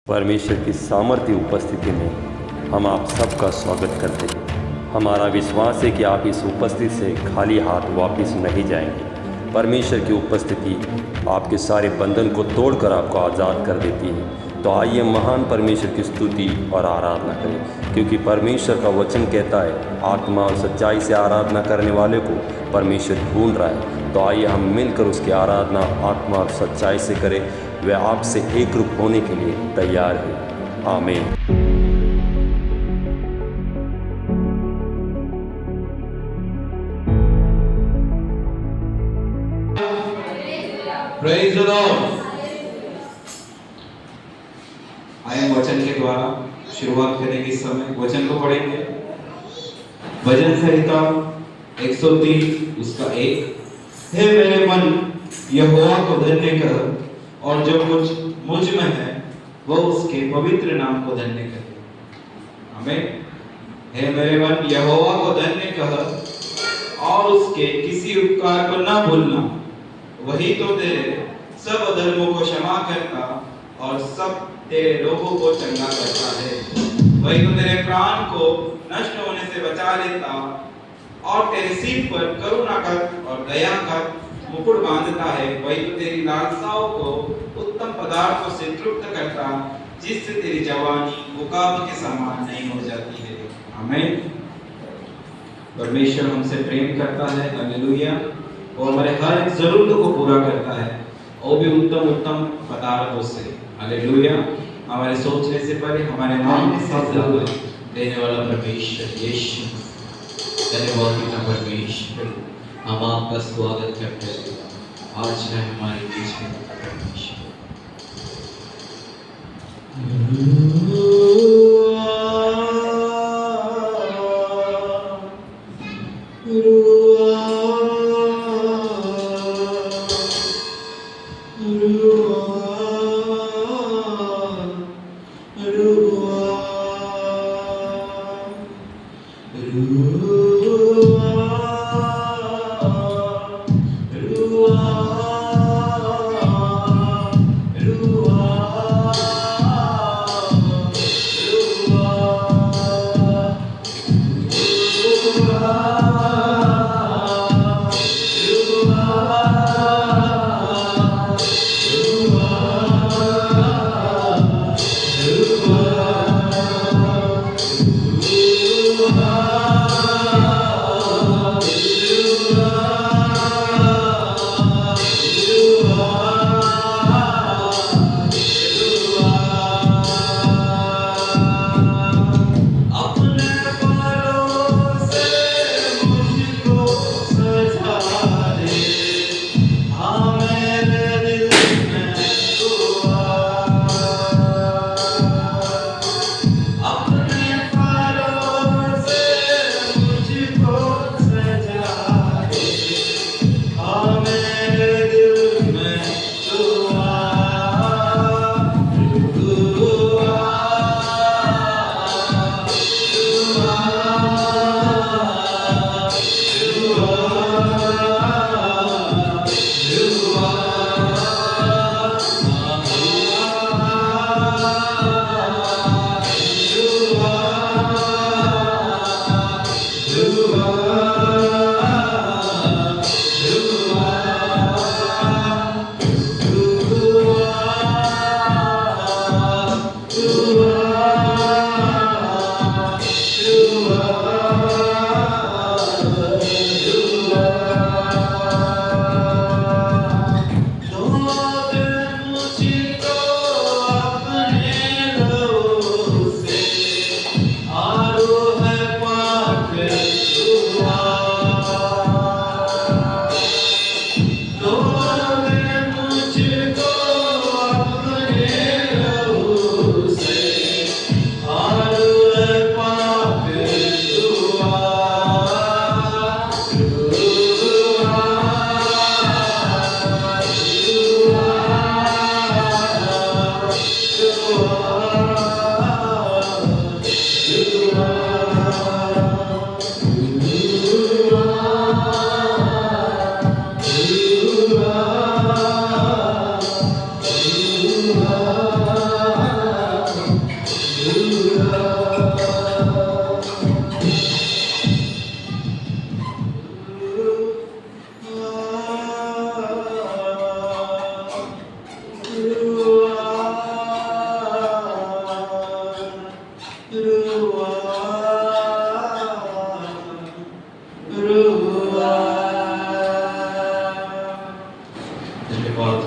परमेश्वर की सामर्थ्य उपस्थिति में हम आप सबका स्वागत करते हैं। हमारा विश्वास है कि आप इस उपस्थिति से खाली हाथ वापस नहीं जाएंगे। परमेश्वर की उपस्थिति आपके सारे बंधन को तोड़कर आपको आज़ाद कर देती है। तो आइए महान परमेश्वर की स्तुति और आराधना करें, क्योंकि परमेश्वर का वचन कहता है आत्मा और सच्चाई से आराधना करने वाले को परमेश्वर ढूंढ रहा है। तो आइए हम मिलकर उसकी आराधना आत्मा और सच्चाई से करें। वह आपसे एक रूप होने के लिए तैयार है। आमीन। Praise the Lord. आइए वचन के द्वारा शुरुआत करने के समय वचन को पढ़ेंगे। भजन संहिता 103 उसका 1। हे मेरे मन यहोवा को धन्य कर, और जो मुझ में है वो उसके पवित्र नाम को धन्य करे। आमीन। हे मेरे मन यहोवा को धन्य कह और उसके किसी उपकार को न भूलना। वही तो तेरे सब अधर्मों को क्षमा करता और सब तेरे रोगों को चंगा करता है। वही तो तेरे प्राण को नष्ट होने से बचा लेता और तेरे सिर पर करुणा कर और दया का मुकुट बांधता है। वही तो तेरी लालसाओं को उत्तम पदार्थों से तृप्त करता, जिससे तेरी जवानी उकाब के समान नहीं हो जाती है। आमीन। परमेश्वर हमसे प्रेम करता है। हालेलुया। और हमारे हर एक जरूरत को पूरा करता है, वो भी उत्तम उत्तम पदार्थों से। हालेलुया। हमारे सोचने से पहले हमारे मांगने से ज्यादा देने वाला परमेश्वर यीशु, धन्यवाद पिता परमेश्वर, हम आपका स्वागत करते हैं। आज है हमारे बीच में परमेश्वर।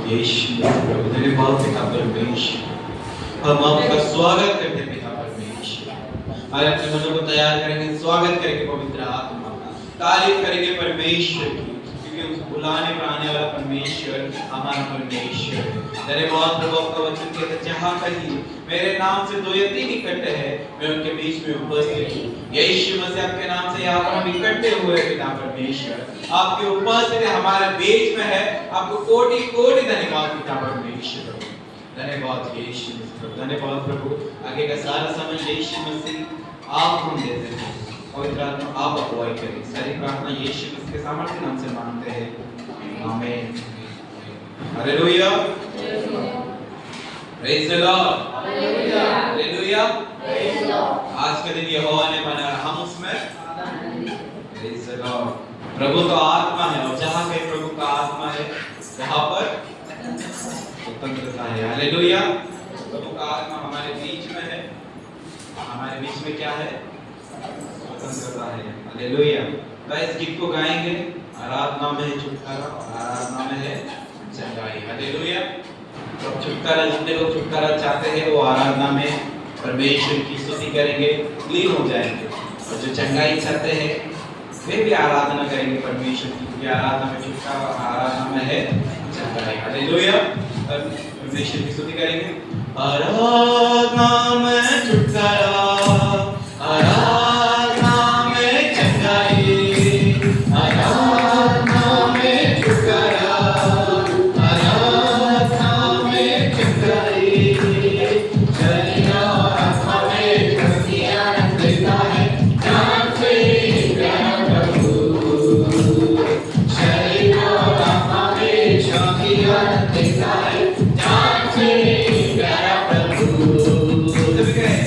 यीशु प्रभु धन्यवाद पिता परमेश्वर, हम आपका स्वागत करते हैं पिता परमेश्वर। आज अपने मनों को तैयार करेंगे, स्वागत करेंगे पवित्र आत्मा का, तारीफ करेंगे परमेश्वर की, क्योंकि उस बुलाने पर आने वाला परमेश्वर हमारा परमेश्वर है। धन्यवाद प्रभु, आपका वचन कहता है जहाँ कहीं मेरे नाम से दो या तीन इकट्ठे हैं, मैं उनके बीच में उपस्थित हूँ। यीशु मसीह आपके नाम से यहाँ पर हम इकट्ठे हुए पिता परमेश्वर, आपकी उपस्थिति हमारे बीच में है। आपको कोटि कोटि धन्यवाद पिता परमेश्वर, धन्यवाद यीशु मसीह, धन्यवाद प्रभु। आगे का सारा समय यीशु मसीह आप हम देते हैं, पवित्र आत्मा आप अगुवाई करें। सारी प्रार्थना यीशु मसीह के सामर्थ्य नाम से मांगते हैं, आमीन। Hallelujah, praise the Lord, hallelujah, hallelujah. आज के दिन यहोवा ने बनाया, हम उसमें प्रेज़ द लॉर्ड। प्रभु तो आत्मा है और जहाँ पे प्रभु का आत्मा है वहाँ पर स्वतंत्रता है। हालेलुया, प्रभु का आत्मा हमारे बीच में है, हमारे बीच में क्या है? स्वतंत्रता है। हालेलुया। तो इस गीत को गाएंगे, आराधना में है छुटकारा और आराधना में है चंगाई। हालेलुया। तो छुटकारा, जितने लोग छुटकारा चाहते हैं वो आराधना में परमेश्वर की स्तुति करेंगे, लीन हो जाएंगे, और जो चंगाई चाहते हैं वे भी आराधना करेंगे परमेश्वर की, क्योंकि आराधना में छुटकारा और आराधना में है चंगाई। हालेलुया। परमेश्वर की स्तुति करेंगे, आराधना में छुटकारा, आराधना में चंगाई, आराधना में छुटकारा, आराधना में चंगाई, शरीर और आत्मा में शक्ति आनंद देता है, जान से प्यारा प्रभु, शरीर और आत्मा में शक्ति आनंद देता है, जान से प्यारा प्रभु। सभी कहें,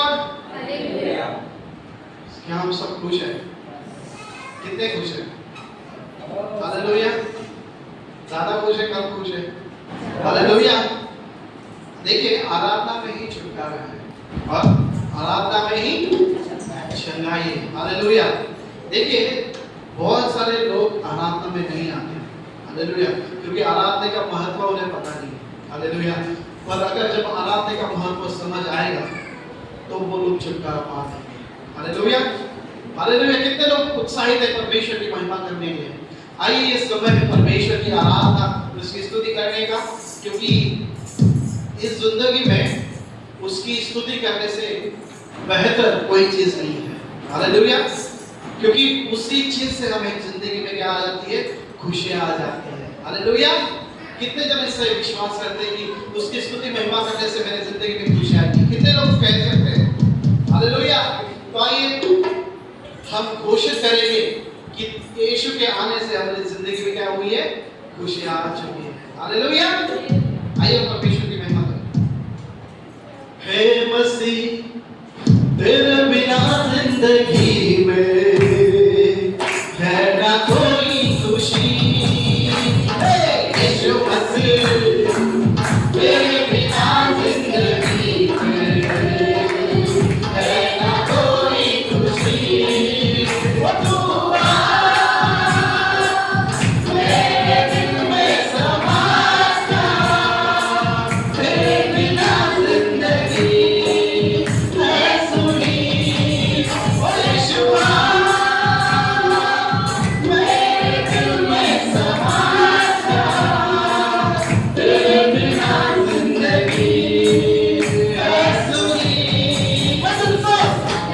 लॉर्ड। क्या हम सब खुश हैं? कितने खुश हैं? हालेलुया। ज्यादा खुश है, कम खुश है? हालेलुया। देखिए, आराधना में ही छुटकारा है और आराधना में ही चंगाई है। हालेलुया। देखिए, बहुत सारे लोग आराधना में नहीं आते। हालेलुया। क्योंकि आराधना का महत्व उन्हें पता नहीं। हालेलुया। पर अगर जब आराधना का महत्व समझ आएगा तो वो लोग छुटकारा पा देंगे। हालेलुया। हालेलुया। कितने लोग उत्साहित है परमेश्वर की महिमा करने के लिए? आइए इस समय में परमेश्वर की आराधना, उसकी स्तुति करने का, क्योंकि इस जिंदगी में उसकी स्तुति करने से बेहतर कोई चीज नहीं है। हालेलुया। क्योंकि उसी चीज से हमें जिंदगी में क्या आ जाती है? खुशियां आ जाती है। हालेलुया। कितने जन इससे विश्वास करते हैं कि उसकी स्तुति महिमा करने से मेरी जिंदगी में खुशियां आएगी? कितने लोग कह सकते हैं? हालेलुया। तो आइए हम घोषित करेंगे कि यीशु के आने से हमारी जिंदगी में क्या हुई है? खुशियां आ चुकी है। हालेलुया। आइए परमेश्वर की महिमा करें। हे मसीह, तेरे बिना जिंदगी में है ना कोई खुशी। यीशु मसीह, तेरे बिना जिंदगी में है ना कोई खुशी। वो तू मेरे दिल में समा जा, तेरे बिना जिंदगी है सुनी। ओ यीशुआ, मेरे दिल में समा जा, तेरे बिना जिंदगी है सुनी। बस सुनो।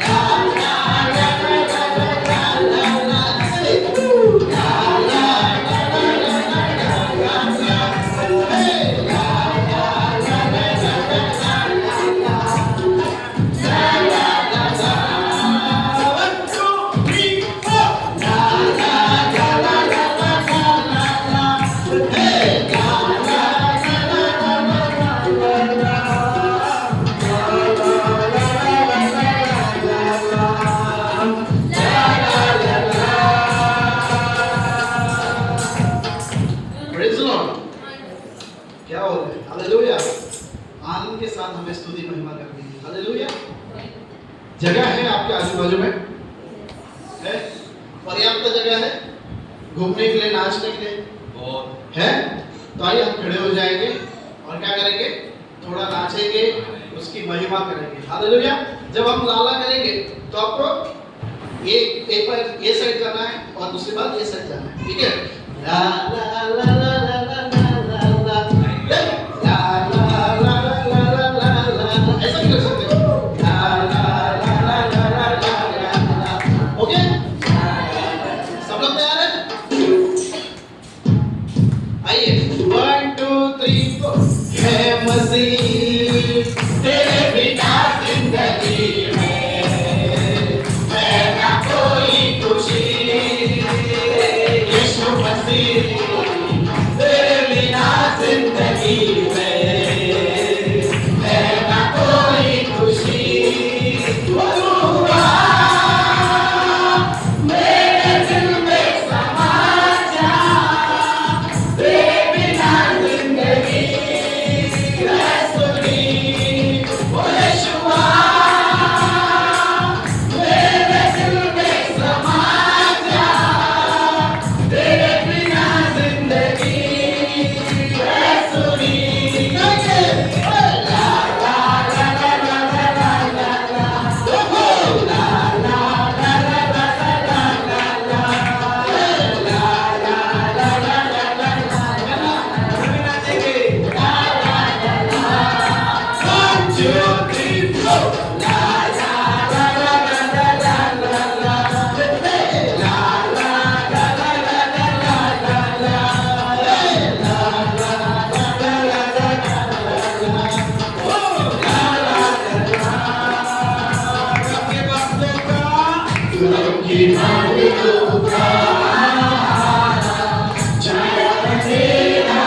ला ला ला ला ला ला ला ला ला ला Praise the Lord. क्या हो रहा है? हालेलुया। आनंद के साथ हमें स्तुति महिमा करनी है। हालेलुया। जगह है आपके आजू बाजू में? है? पर्याप्त जगह है घूमने के लिए, नाचने के लिए? है? तो आइए हम खड़े हो जाएंगे और क्या करेंगे? थोड़ा नाचेंगे, उसकी महिमा करेंगे। हालेलुया। जब हम लाला करेंगे तो आपको एक बार ये साइड जाना है और दूसरी बार ये साइड जाना है। ठीक है? ला ला ला ला ला ला ला ला ला ला ला ला ला। ऐसा भी कर सकते हैं। ला ला ला ला ला ला ला ला। ओके? सब लोग तैयार हैं? आइए 1 2 3 4। है मसीह, तेरे बिना जिंदगी में है ना कोई खुशी। यीशु मसीह, तेरे बिना जिंदगी में है ना कोई खुशी। वो तू आ, मेरे दिल में समा जा, तेरे बिना जिंदगी है सुनी। वो यीशुआ, मेरे दिल में समा जा, तेरे बिना जिंदगी है सुनी। ला ला ला ला ला ला ला ला ला। ओहो ला ला ला ला ला ला ला ला ला ला ला ला ला ला। नाचेंगे। ला ला ला ला। 1 2 3 4। ला ला ला ला ला ला ला ला ला। ला ला ला ला ला ला ला ला ला। ला ला ला ला ला ला ला ला। ओ ला ला ला। सबके बातों का, सबकी बातों का जय तेरा।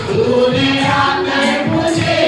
तूने आकर मुझे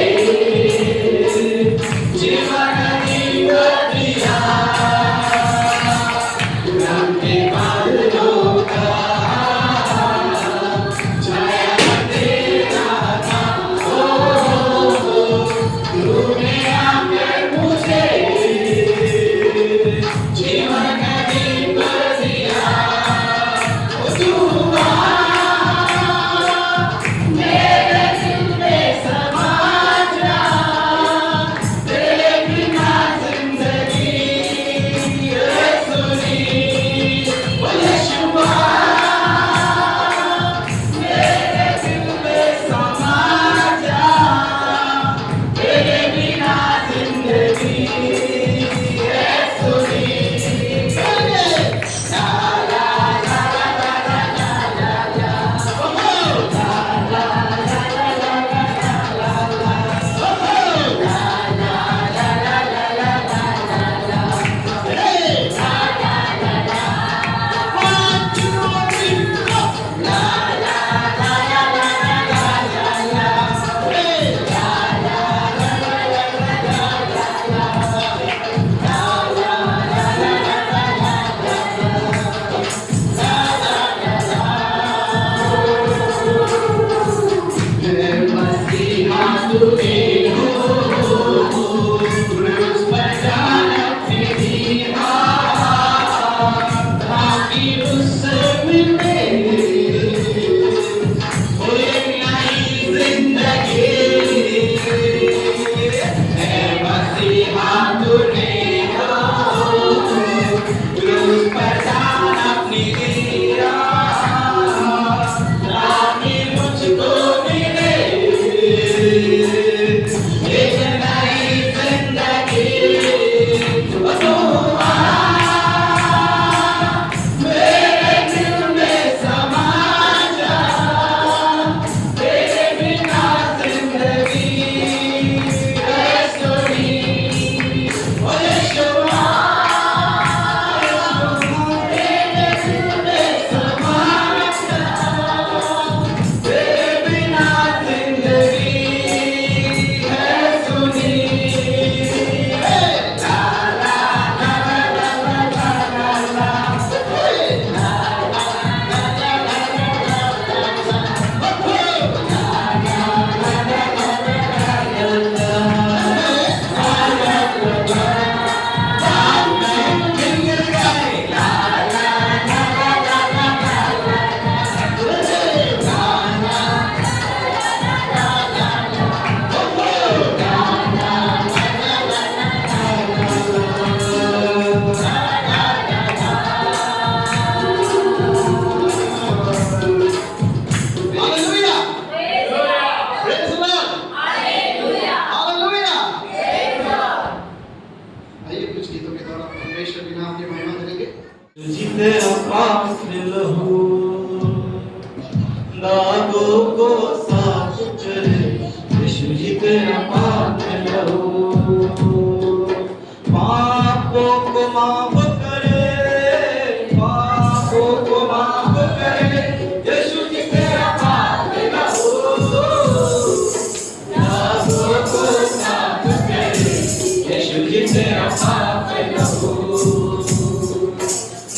जी तेरा पाप लहू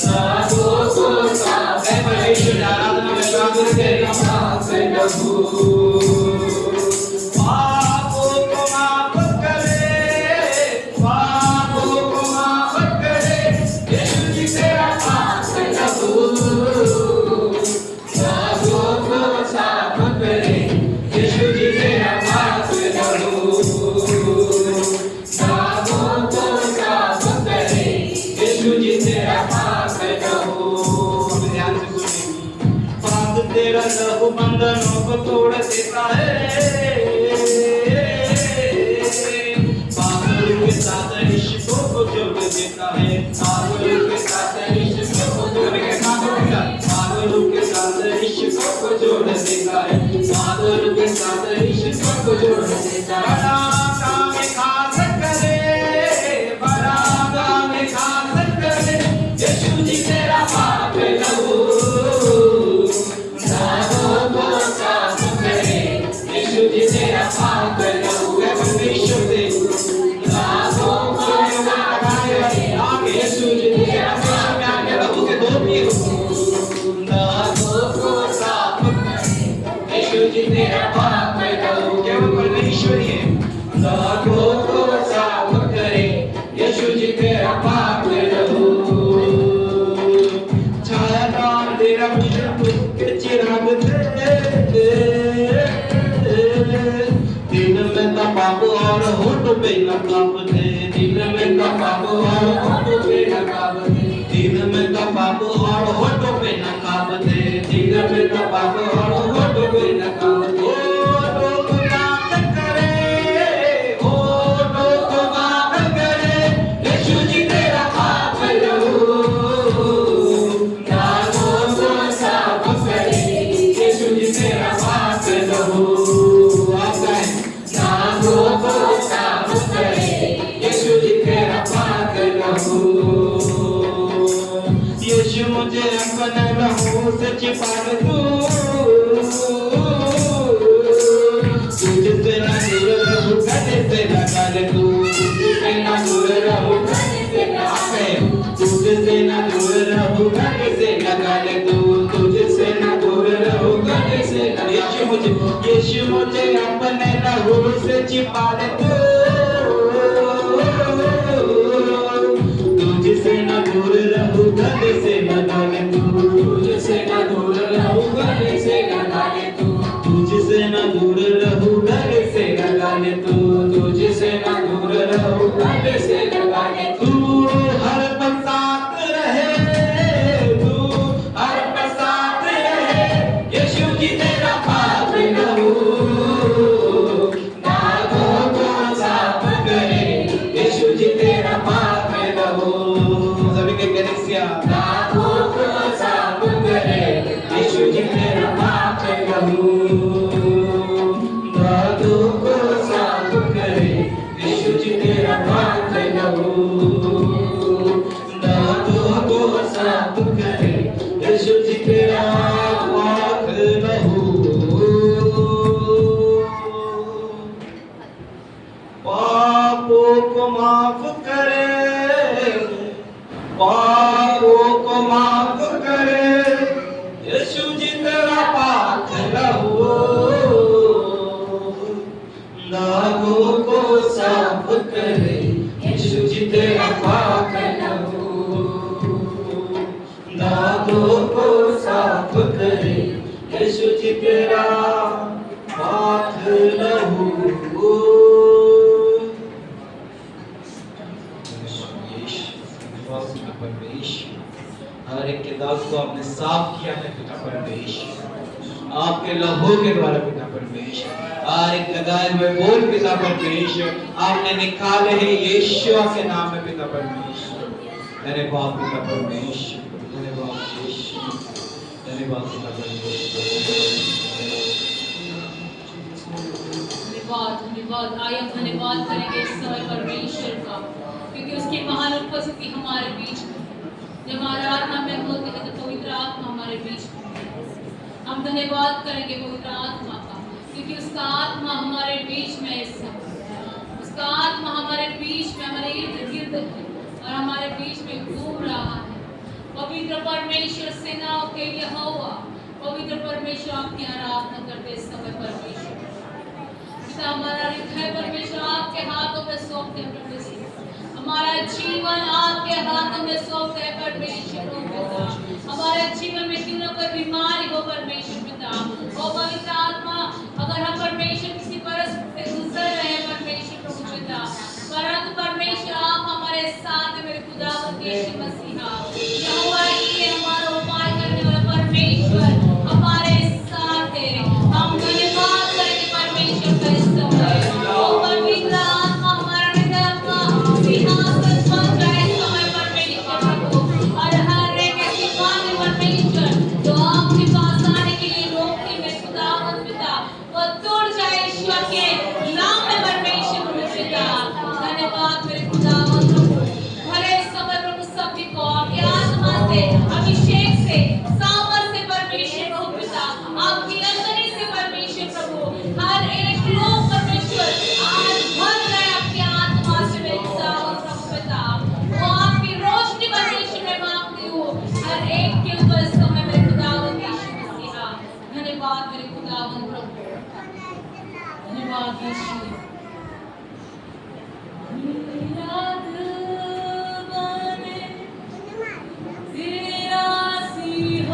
नागों को साफ है परमेश्वर आराधना में स्वागत तेरा पाप लहू पापों को माफ करे पापों को माफ करे यीशु जी तेरा पाप लहू नागों को साफ करे यीशु जी तेरा पाप लहू नागों को साफ करे यीशु जी तेरा पाप लहू ध्यान से सुनिए पाप तेरा लहू बंधनों को तोड़ देता है पागल के साथ रिश्तों को जोड़ देता है पागल के साथ रिश्तों को जोड़ देता है पागल के साथ रिश्तों को जोड़ देता है पागल के साथ रिश्तों को जोड़ देता है बड़ा काम खास करे बड़ा काम खास करे यीशु जी तेरा पाप लहू नागों को साफ करे यीशु जी तेरा पाप लहू है परमेश्वर से नागों को लगाए आगे यीशु जी तेरा पाप में आगे लहू के दो पीर नागों को साफ करे यीशु जी तेरा पाप लहू केवल परमेश्वर ही है नागों को साफ करे यीशु जी तेरा पाप लहू छायादार तेरा के चिराग दे दिन में तो पाप और होठ पे नकाब दे दिन में तो पाप और होठ पे नकाब दे दिन में तो पाप और होठ पे नकाब दे दिन में तो पाप और होठ पे नकाब दे ओ लोग बात करे ओ लोग बात करे यीशु जी तेरा पाप लहू नागों को साफ करे यीशु जी तेरा पाप लहू आता है नागों को साफ करे यीशु जी तेरा पाप लहू यीशु मुझे अपने लहू से छिपा ले तू तुझसे ना दूर रहूं गले से लगा ले तू तुझसे ना दूर रहूं गले से लगा ले तुझसे ना दूर रहूं गले से लगा ले तू तुझसे ना दूर रहूं गले से लगा यीशु मुझे अपने लहू से छिपा ले तू तुझसे ना दूर रहूं गले से लगा ले तू तुझसे ना दूर रहूं गले से लगा ले तू तुझसे ना दूर रहूं गले से लगा ले तू तुझसे ना दूर रहूं गले से लगा ले तू हर पल साथ रहे तू हर पल साथ रहे यीशु जी तेरा पाप लहू नागों को साफ करे यीशु जी तेरा पाप लहू सभी के कनेक्सिया नागों को साफ करे यीशु जी तेरा पाप लहू नागों को साफ करे यीशु जी तेरा पाप लहू नागों को साफ करे यीशु जी तेरा पाप लहू पापों को माफ करे पापों को माफ करे यीशु जी तेरा पाप लहू नागों को साफ करे यीशु जी तेरा पाप लहू नागों को साफ करे यीशु जी तेरा पाप लहू हर एक के दाग को आपने साफ किया है पिता परमेश्वर आपके लहू के द्वारा पिता परमेश्वर हर एक लगाए हुए बोल पिता परमेश्वर आपने निकाले हैं यीशु के नाम में पिता परमेश्वर धन्यवाद पिता परमेश्वर धन्यवाद यीशु धन्यवाद पिता परमेश्वर धन्यवाद आइए हम धन्यवाद करेंगे इस समय परमेश्वर का क्योंकि उसकी महान उपस्थिति हमारे बीच में जब आराधना में होते हैं तो पवित्र आत्मा हमारे बीच में हम धन्यवाद करेंगे पवित्र आत्मा का क्योंकि उसका आत्मा हमारे बीच में इस समय उसका आत्मा हमारे बीच में हमारे इर्द सिद्ध है और हमारे बीच में घूम रहा है। पवित्र परमेश्वर सेनाओं के यहोवा, पवित्र परमेश्वर आपकी आराधना करते इस समय परमेश्वर। पिता हमारा हृदय परमेश्वर आपके हाथों में सौंपते हैं परमेश्वर। हमारा जीवन आपके हाथों में सौंपते हैं परमेश्वर पिता। हमारे जीवन में क्यों न कोई बीमारी हो परमेश्वर पिता, ओ पवित्र आत्मा, अगर हम परमेश्वर किसी परिस्थिति से गुजर रहे हैं परमेश्वर प्रभु पिता, परंतु परमेश्वर आप हमारे साथ हैं मेरे खुदावंद यीशु मसीहा। यहोवा ये हमारा उपाय करने वाला परमेश्वर हमारे साथ है। हम धन्यवाद करेंगे परमेश्वर का इस समय। ओ पवित्र आत्मा हमारा हृदय आपका सिंहासन बन जाए इस समय परमेश्वर प्रभु, और हर एक ऐसी बात परमेश्वर जो आपके पास आने के लिए रोकती है खुदावंद पिता, वो तोड़ जाए ईश्वर के नाम में परमेश्वर प्रभु पिता। धन्यवाद मेरे खुदावंद प्रभु। भले इस समय प्रभु सभी को आपकी आत्मा से, अभिषेक से, सामर्थ से परमेश्वर प्रभु पिता, आपकी अंजनी से परमेश्वर प्रभु, हर एक लोग परमेश्वर आज भर जाए आपकी आत्मा से मेरे खुदावंद प्रभु पिता। वो आपकी रोशनी परमेश्वर में मांगती हूँ हर एक के ऊपर इस समय मेरे खुदावंद यीशु मसीहा। धन्यवाद मेरे खुदावंद प्रभु, धन्यवाद यीशु। मेरा दिल बने तेरा सिंहासन,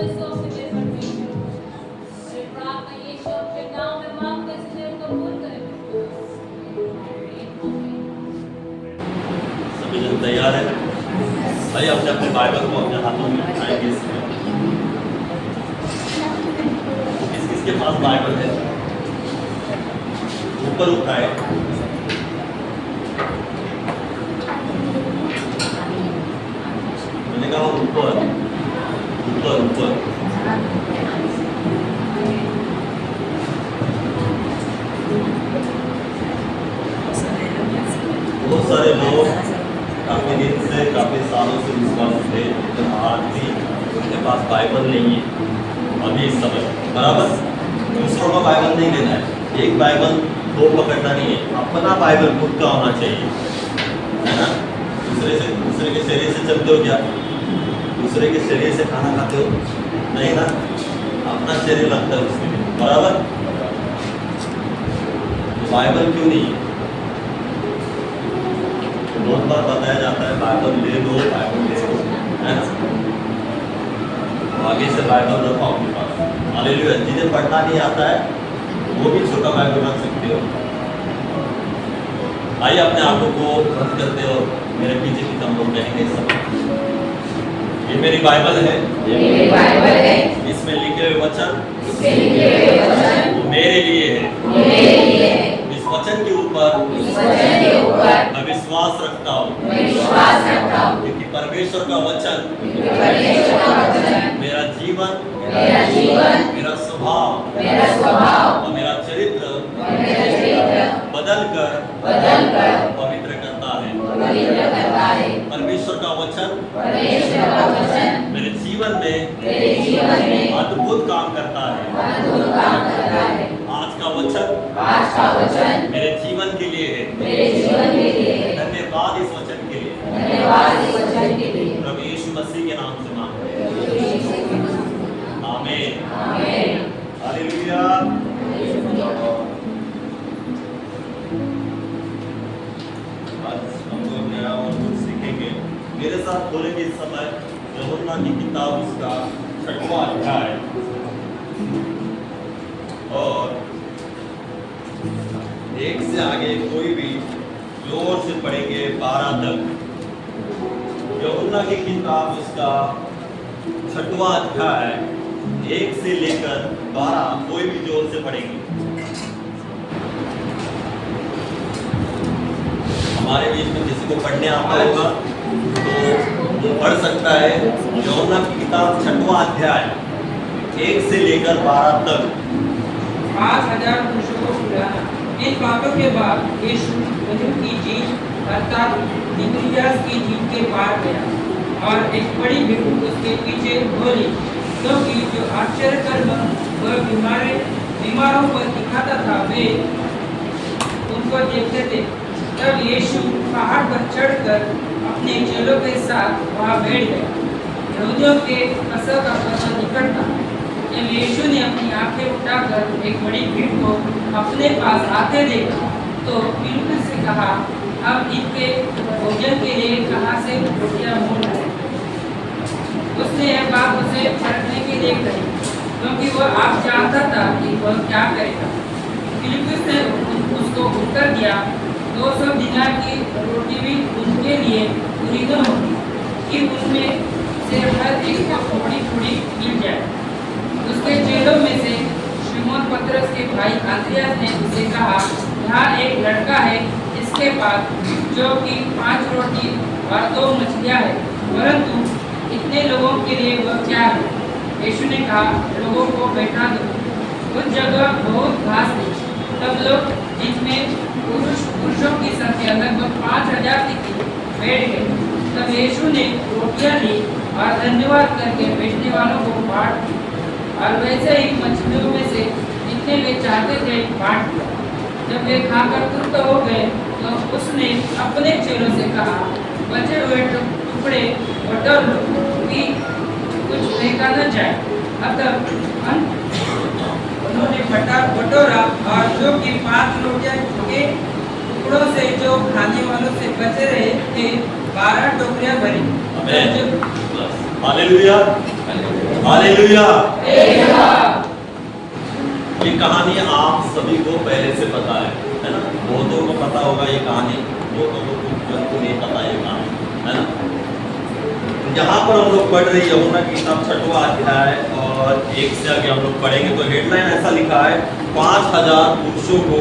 बरसों से मेरे परमेश्वर मेरे प्रार्थना यीशु आपके नाम में मांग कर इसे कबूल करें। सभी जन तैयार है? भाई अपने अपने बाइबल को अपने हाथों में उठाएंगे। किसके पास बाइबल है ऊपर उठाए। मैंने कहा ऊपर ऊपर ऊपर। बहुत सारे लोग काफी दिन से काफी सालों से विश्वास थे, लेकिन आज भी उनके पास बाइबल नहीं है। अभी इस समय बराबर दूसरों का बाइबल नहीं लेना है, एक बाइबल दो पकड़ना नहीं है, अपना बाइबल खुद का होना चाहिए, है ना। दूसरे के शरीर से चलते हो क्या? दूसरे के शरीर से खाना खाते हो? नहीं ना, अपना शरीर लगता है उसके लिए, बराबर। बाइबल क्यों नहीं है? बहुत बार बताया जाता है बाइबल ले लो, बाइबल ले लो, है ना। आगे से बाइबल रखो अपने पास। हालेलुया। जिन्हें पढ़ना नहीं आता है वो भी छोटा बाइबल रख सकते हो। आइए अपने आंखों को बंद करते हो, मेरे पीछे की हम लोग कहेंगे सब। ये मेरी बाइबल है, इसमें लिखे हुए वचन वो मेरे लिए है। इस वचन के ऊपर मैं विश्वास रखता हूँ, क्योंकि परमेश्वर का वचन मेरा जीवन, मेरा स्वभाव और मेरा चरित्र बदल कर पवित्र करता है। परमेश्वर का वचन मेरे जीवन में अद्भुत काम करता है। आज का वचन मेरे जीवन के लिए है। धन्यवाद इस वचन के लिए। प्रभु यीशु मसीह के नाम से मांगते हैं, आमीन। हालेलुया। आज हम लोग नया और कुछ सीखेंगे। मेरे साथ बोलेंगे इस समय यूहन्ना की किताब उसका 6वां अध्याय और 1 से आगे कोई भी जोर से पढ़ेंगे 12 तक। यूहन्ना की किताब उसका 6वां अध्याय 1 से लेकर 12 कोई भी जोर से पढ़ेंगे। हमारे बीच में किसी को पढ़ने आता होगा तो वो पढ़ सकता है। यूहन्ना की किताब 6वां अध्याय 1 से लेकर 12 तक। 5000 पुरुषों को बुलाना। इन बातों के बाद यीशु नदी की झील अर्थात तिबरियास की झील के पार गया और एक बड़ी भीड़ उसके पीछे बोली, क्योंकि जो आश्चर्य कर्म वह बीमारों पर दिखाता था वे उनको देखते थे। तब यीशु पहाड़ पर चढ़कर अपने चेलों के साथ वहां बैठ गया। यहूदियों के फसह का समय निकट था। जब यीशु ने अपनी आंखें उठाकर एक बड़ी भीड़ को अपने पास आते देखा तो फिलिप्पुस से कहा, अब इनके भोजन के लिए कहाँ से रोटियां मोल लाए? उसने यह बात उसे परखने के लिए कही, क्योंकि वह आप जानता था कि वह क्या करेगा। फिलिप्पुस ने उसको उत्तर दिया, 200 दिनार की रोटी भी उनके लिए पूरी न होगी कि उनमें से हर एक को थोड़ी थोड़ी मिल जाए। उसके चेलों में से शिमोन पतरस के भाई अंद्रियास ने उसे कहा, यहाँ एक लड़का है इसके पास जो कि 5 रोटी और 2 मछलियाँ हैं, परंतु इतने लोगों के लिए वह क्या है? यीशु ने कहा, लोगों को बैठा दो। उस जगह बहुत घास थी। तब लोग जिनमें पुरुषों की संख्या लगभग 5000 थी बैठ गए। तब यीशु ने रोटियां ली और धन्यवाद करके बेचने वालों को बांट दी और वैसे ही मछलियों में से जितने वे चाहते थे बांट दिया। जब वे खाकर तृप्त हो गए तो उसने अपने चेलों से कहा, बचे हुए टुकड़े बटोर लो कि कुछ फेंका न जाए। अतः उन्होंने बटोरा और जो कि 5 रोटियां के टुकड़ों से जो खाने वालों से बचे रहे थे 12 टोकरियां भरी। हालेलुया। हालेलुया। ये कहानी आप सभी को पहले से पता है ना? बहुतों को पता होगा ये कहानी, बहुतों को नहीं पता ये कहानी, है ना? यहाँ पर हम लोग पढ़ रहे यहोना की किताब 6वां अध्याय और 1 से आगे हम लोग पढ़ेंगे। तो हेडलाइन ऐसा लिखा है 5000 पुरुषों को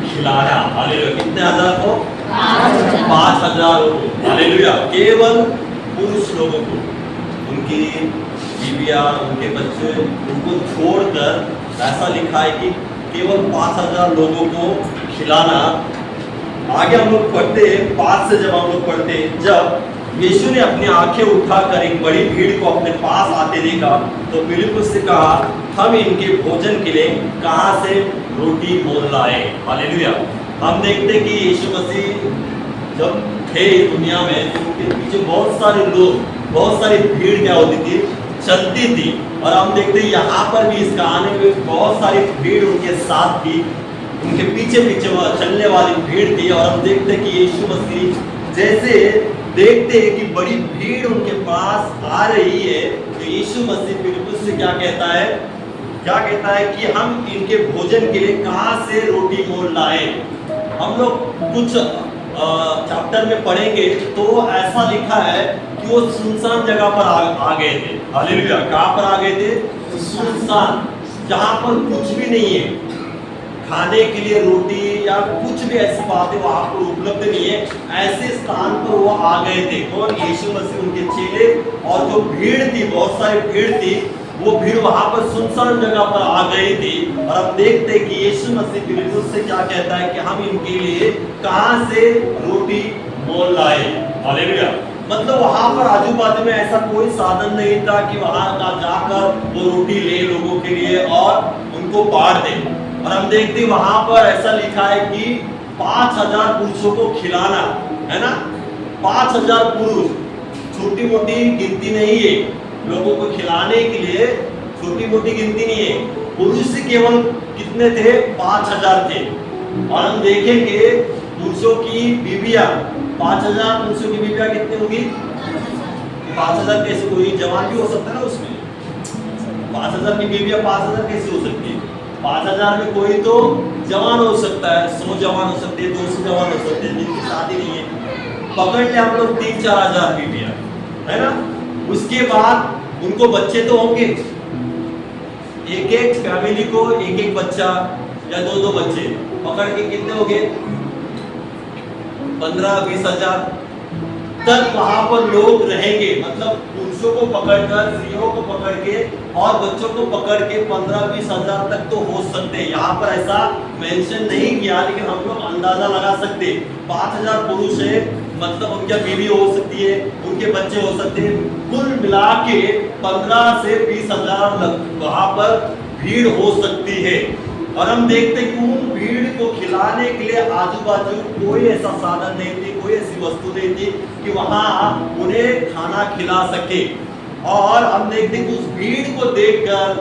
खिलाया। हालेलुया। कितने हजार को? 5000 को। हालेलुया। केवल पुरुष लोगों को, उनकी बीवियां, उनके बच्चे, उनको छोड़कर ऐसा लिखा है कि केवल 5000 लोगों को खिलाना। आगे हम लोग पढ़ते हैं 5 से, जब हम लोग पढ़ते हैं, जब यीशु ने अपनी आंखें उठाकर एक बड़ी भीड़ को अपने पास आते देखा तो फिलिप्पुस से कहा, हम इनके भोजन के लिए कहां से रोटी मोल लाए। हालेलुया। हम देखते कि यीशु मसीह जब थे दुनिया में तो उनके पीछे बहुत सारे लोग, बहुत सारी भीड़ क्या होती थी, चलती थी। और हम देखते हैं यहाँ पर भी इस कहानी में बहुत सारी भीड़ उनके साथ थी, उनके पीछे पीछे चलने वाली भीड़ थी। और हम देखते हैं कि यीशु मसीह जैसे देखते हैं कि बड़ी भीड़ उनके पास आ रही है तो यीशु मसीह फिलिप्पुस से क्या कहता है? क्या कहता है कि हम इनके भोजन के लिए कहां से रोटी मोल लाए। हम लोग कुछ चैप्टर में पढ़ेंगे तो ऐसा लिखा है कि वो सुनसान जगह पर आ गए थे। हालेलुया। कहां पर आ गए थे? सुनसान, जहां पर कुछ भी नहीं है, खाने के लिए रोटी या कुछ भी ऐसी बातें वहां पर उपलब्ध नहीं है, ऐसे स्थान पर वो आ गए थे। कौन? यीशु मसीह, उनके चेले। और जो भीड़ थी, बहुत सारी भीड़ थी, वो भीड़ वहां पर सुनसान जगह पर आ गई थी। और अब देखते कि यीशु मसीह फिलिप्पुस से क्या कहता है कि हम इनके लिए कहां से रोटी मोल लाए। हालेलुया। मतलब वहां पर आजू बाजू में ऐसा कोई साधन नहीं था कि वहां का जाकर वो रोटी ले लोगों के लिए और उनको बांट दे। और हम देखते वहां पर ऐसा लिखा है कि 5000 पुरुषों को खिलाना, है ना? 5000 पुरुष, छोटी मोटी गिनती नहीं है। लोगों को खिलाने के लिए छोटी मोटी गिनती नहीं है। पुरुष केवल कितने थे? 5000 थे। और हम देखेंगे पुरुषों की बीवियां, 5000 पुरुषों की बीवियां कितनी होगी? 5000 कैसे? कोई जवान भी हो सकता है ना उसमें। 5000 की बीवियां 5000 कैसे हो सकती है? 5000 में कोई तो जवान हो सकता है, 100 जवान हो सकते हैं, 200 जवान हो सकते हैं जिनकी शादी नहीं है। पकड़ ले हम लोग 3-4 हजार बीवियां, है ना? उसके बाद उनको बच्चे तो होंगे, एक एक फैमिली को एक एक बच्चा या 2-2 बच्चे पकड़ के कितने हो गए? 15-20 हजार तक वहां पर लोग रहेंगे। मतलब पुरुषों को पकड़कर, स्त्रियों को पकड़ के और बच्चों को पकड़ के 15-20 हजार तक तो हो सकते हैं। यहाँ पर ऐसा मेंशन नहीं किया, लेकिन हम लोग अंदाजा लगा सकते हैं। 5000 पुरुष है, मतलब उनकी बीवी हो सकती है, उनके बच्चे हो सकते हैं। कुल मिला के 15 से 20 हजार वहां पर भीड़ हो सकती है। और हम देखते हैं कि उन भीड़ को खिलाने के लिए आजू बाजू कोई ऐसा साधन नहीं थी, कोई ऐसी वस्तु नहीं थी कि वहां उन्हें खाना खिला सके। और हम देखते हैं कि उस भीड़ को देखकर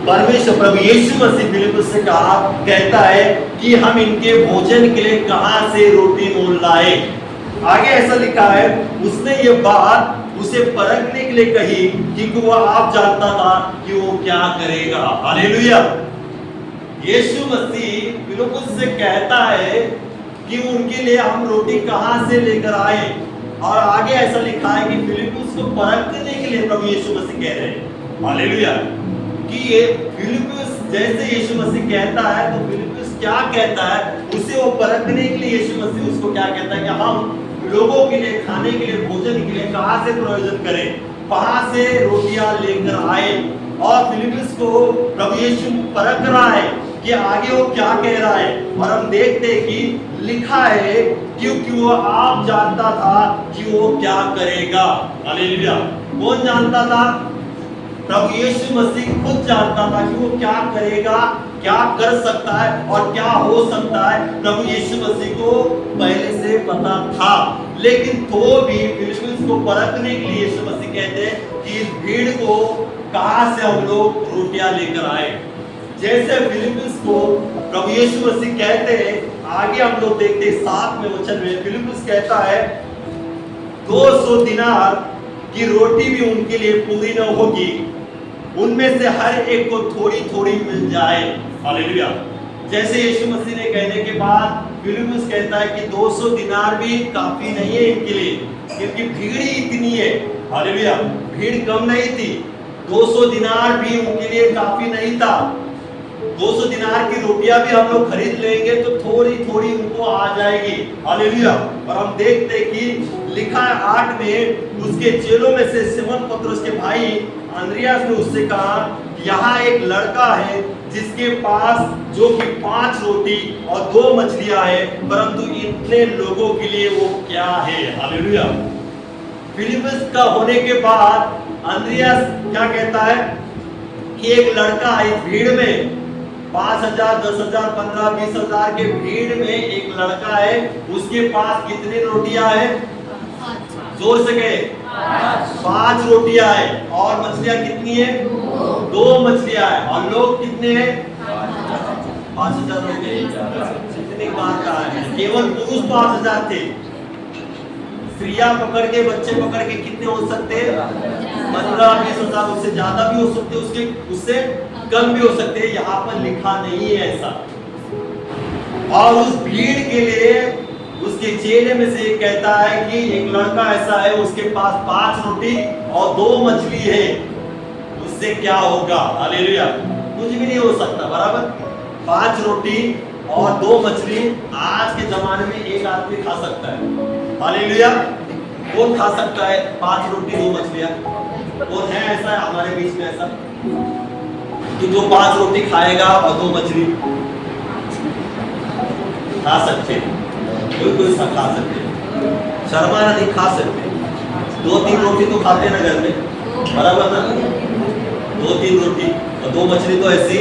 परमेश्वर प्रभु यीशु मसीह फिलिप्पुस से कहता है कि हम इनके भोजन के लिए कहां से रोटी मोल लाए। आगे ऐसा लिखा है, उसने ये बात उसे परखने के लिए कही क्योंकि वह आप जानता था कि वो क्या करेगा। हालेलुया। यीशु मसीह फिलिप्पुस से कहता है कि उनके लिए हम रोटी कहां से लेकर आए। और आगे ऐसा लिखा है कि फिलिप्पुस को परखने के लिए प्रभु यीशु मसीह कह रहे हैं। हालेलुया। कि ये फिलिप्पुस जैसे यीशु मसीह कहता है तो फिलिप्पुस क्या कहता है, उसे वो परखने के लिए यीशु मसीह उसको क्या कहता है कि हम लोगों के लिए, खाने के लिए, भोजन के लिए कहां से प्रयोजन करें, कहां से रोटियां लेकर आए। और फिलिप्पुस को प्रभु यीशु परख रहा है कि आगे वो क्या कह रहा है। और हम देखते हैं कि लिखा है क्योंकि वो आप जानता था कि वो क्या करेगा। हालेलुया। कौन जानता था? प्रभु यीशु मसीह खुद जानता था कि वो क्या करेगा, क्या कर सकता है और क्या हो सकता है। प्रभु यीशु मसीह को पहले से पता था, लेकिन तो भी फिलिप्पुस को परखने के लिए यीशु मसीह कहते हैं कि इस भीड़ को कहां से हम लोग रोटियां लेकर आए। जैसे फिलिप्पुस को प्रभु यीशु मसीह कहते हैं, आगे हम लोग देखते हैं 7वें वचन में फिलिप्पुस कहता है 200 दिनार की रोटी भी उनके लिए पूरी न होगी उनमें से हर एक को थोड़ी थोड़ी मिल जाए। हालेलुया। जैसे यीशु मसीह ने कहने के बाद फिलिप्पुस कहता है कि 200 दिनार भी काफी नहीं है इनके लिए, क्योंकि भीड़ ही इतनी है। हालेलुया। भीड़ कम नहीं थी, 200 दिनार भी उनके लिए काफी नहीं था। 200 दिनार की रोटियां भी हम लोग खरीद लेंगे तो थोड़ी थोड़ी उनको आ जाएगी। हालेलुया। और हम देखते हैं कि लिखा है 8 में, उसके चेलों में से सिमोन पतरस के भाई अंद्रियास ने उससे कहा, यहाँ एक लड़का है जिसके पास जो कि 5 रोटी और 2 मछलियां हैं, परंतु इतने लोगों के लिए वो क्या है। हालेलुया। फिलिप्पुस का होने के बाद अंद्रियास क्या कहता है कि एक लड़का इस भीड़ में 5,000, 10,000, 15, 20,000 के भीड़ में एक लड़का है, उसके पास कितनी रोटियां हैं? जोर से कहे, 5 रोटियां है। और मछलियां कितनी है? 2 मछलियां है। और लोग कितने हैं? 5,000 लोग हैं। कितनी बात का है, केवल पुरुष 5,000 थे। स्त्रियां पकड़ के, बच्चे पकड़ के कितने हो सकते हैं? 15-20,000, उससे ज्यादा भी हो सकते, उससे कम भी हो सकते हैं। यहाँ पर लिखा नहीं है ऐसा। और उस भीड़ के लिए उसके चेले में से एक कहता है कि एक लड़का ऐसा है, उसके पास 5 रोटी और 2 मछली है, उससे क्या होगा। हालेलुया। कुछ भी नहीं हो सकता। बराबर 5 रोटी और 2 मछली आज के जमाने में एक आदमी खा सकता है। हालेलुया। कौन खा सकता है 5 रोटी 2 मछलियां? कौन है ऐसा हमारे बीच में ऐसा कि जो 5 रोटी खाएगा और 2 मछली खा सकते? कोई सब खा सकते, शर्माना नहीं, खा सकते। 2-3 रोटी तो खाते हैं ना घर में, बराबर ना? 2-3 रोटी और 2 मछली तो ऐसे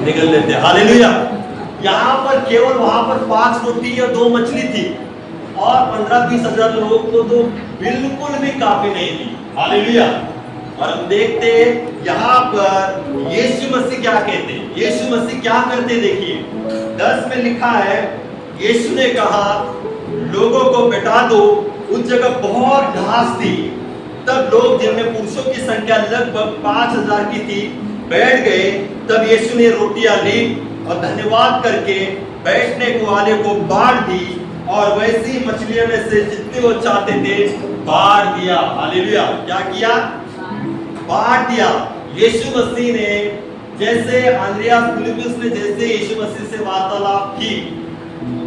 निकल लेते हैं। हालेलुया। यहाँ पर केवल वहां पर 5 रोटी और 2 मछली थी, और 15-20,000 लोगों को तो बिल्कुल भी काफी नहीं थी। हालेलुया। और हम देखते यहाँ पर यीशु मसीह क्या कहते हैं, यीशु मसीह क्या करते, देखिए 10 में लिखा है, यीशु ने कहा लोगों को बैठा दो। उस जगह बहुत घास थी। तब लोग, जिनमें पुरुषों की संख्या लगभग 5,000 की थी, बैठ गए। तब यीशु ने रोटियां ली और धन्यवाद करके बैठने वाले को बांट दी, और वैसी मछलियों में से जितने वो चाहते थे बांट दिया। हालेलुया। क्या किया? बांट दिया। यीशु मसीह ने, जैसे अंद्रियास फिलिप्पुस ने जैसे यीशु मसीह से वार्तालाप की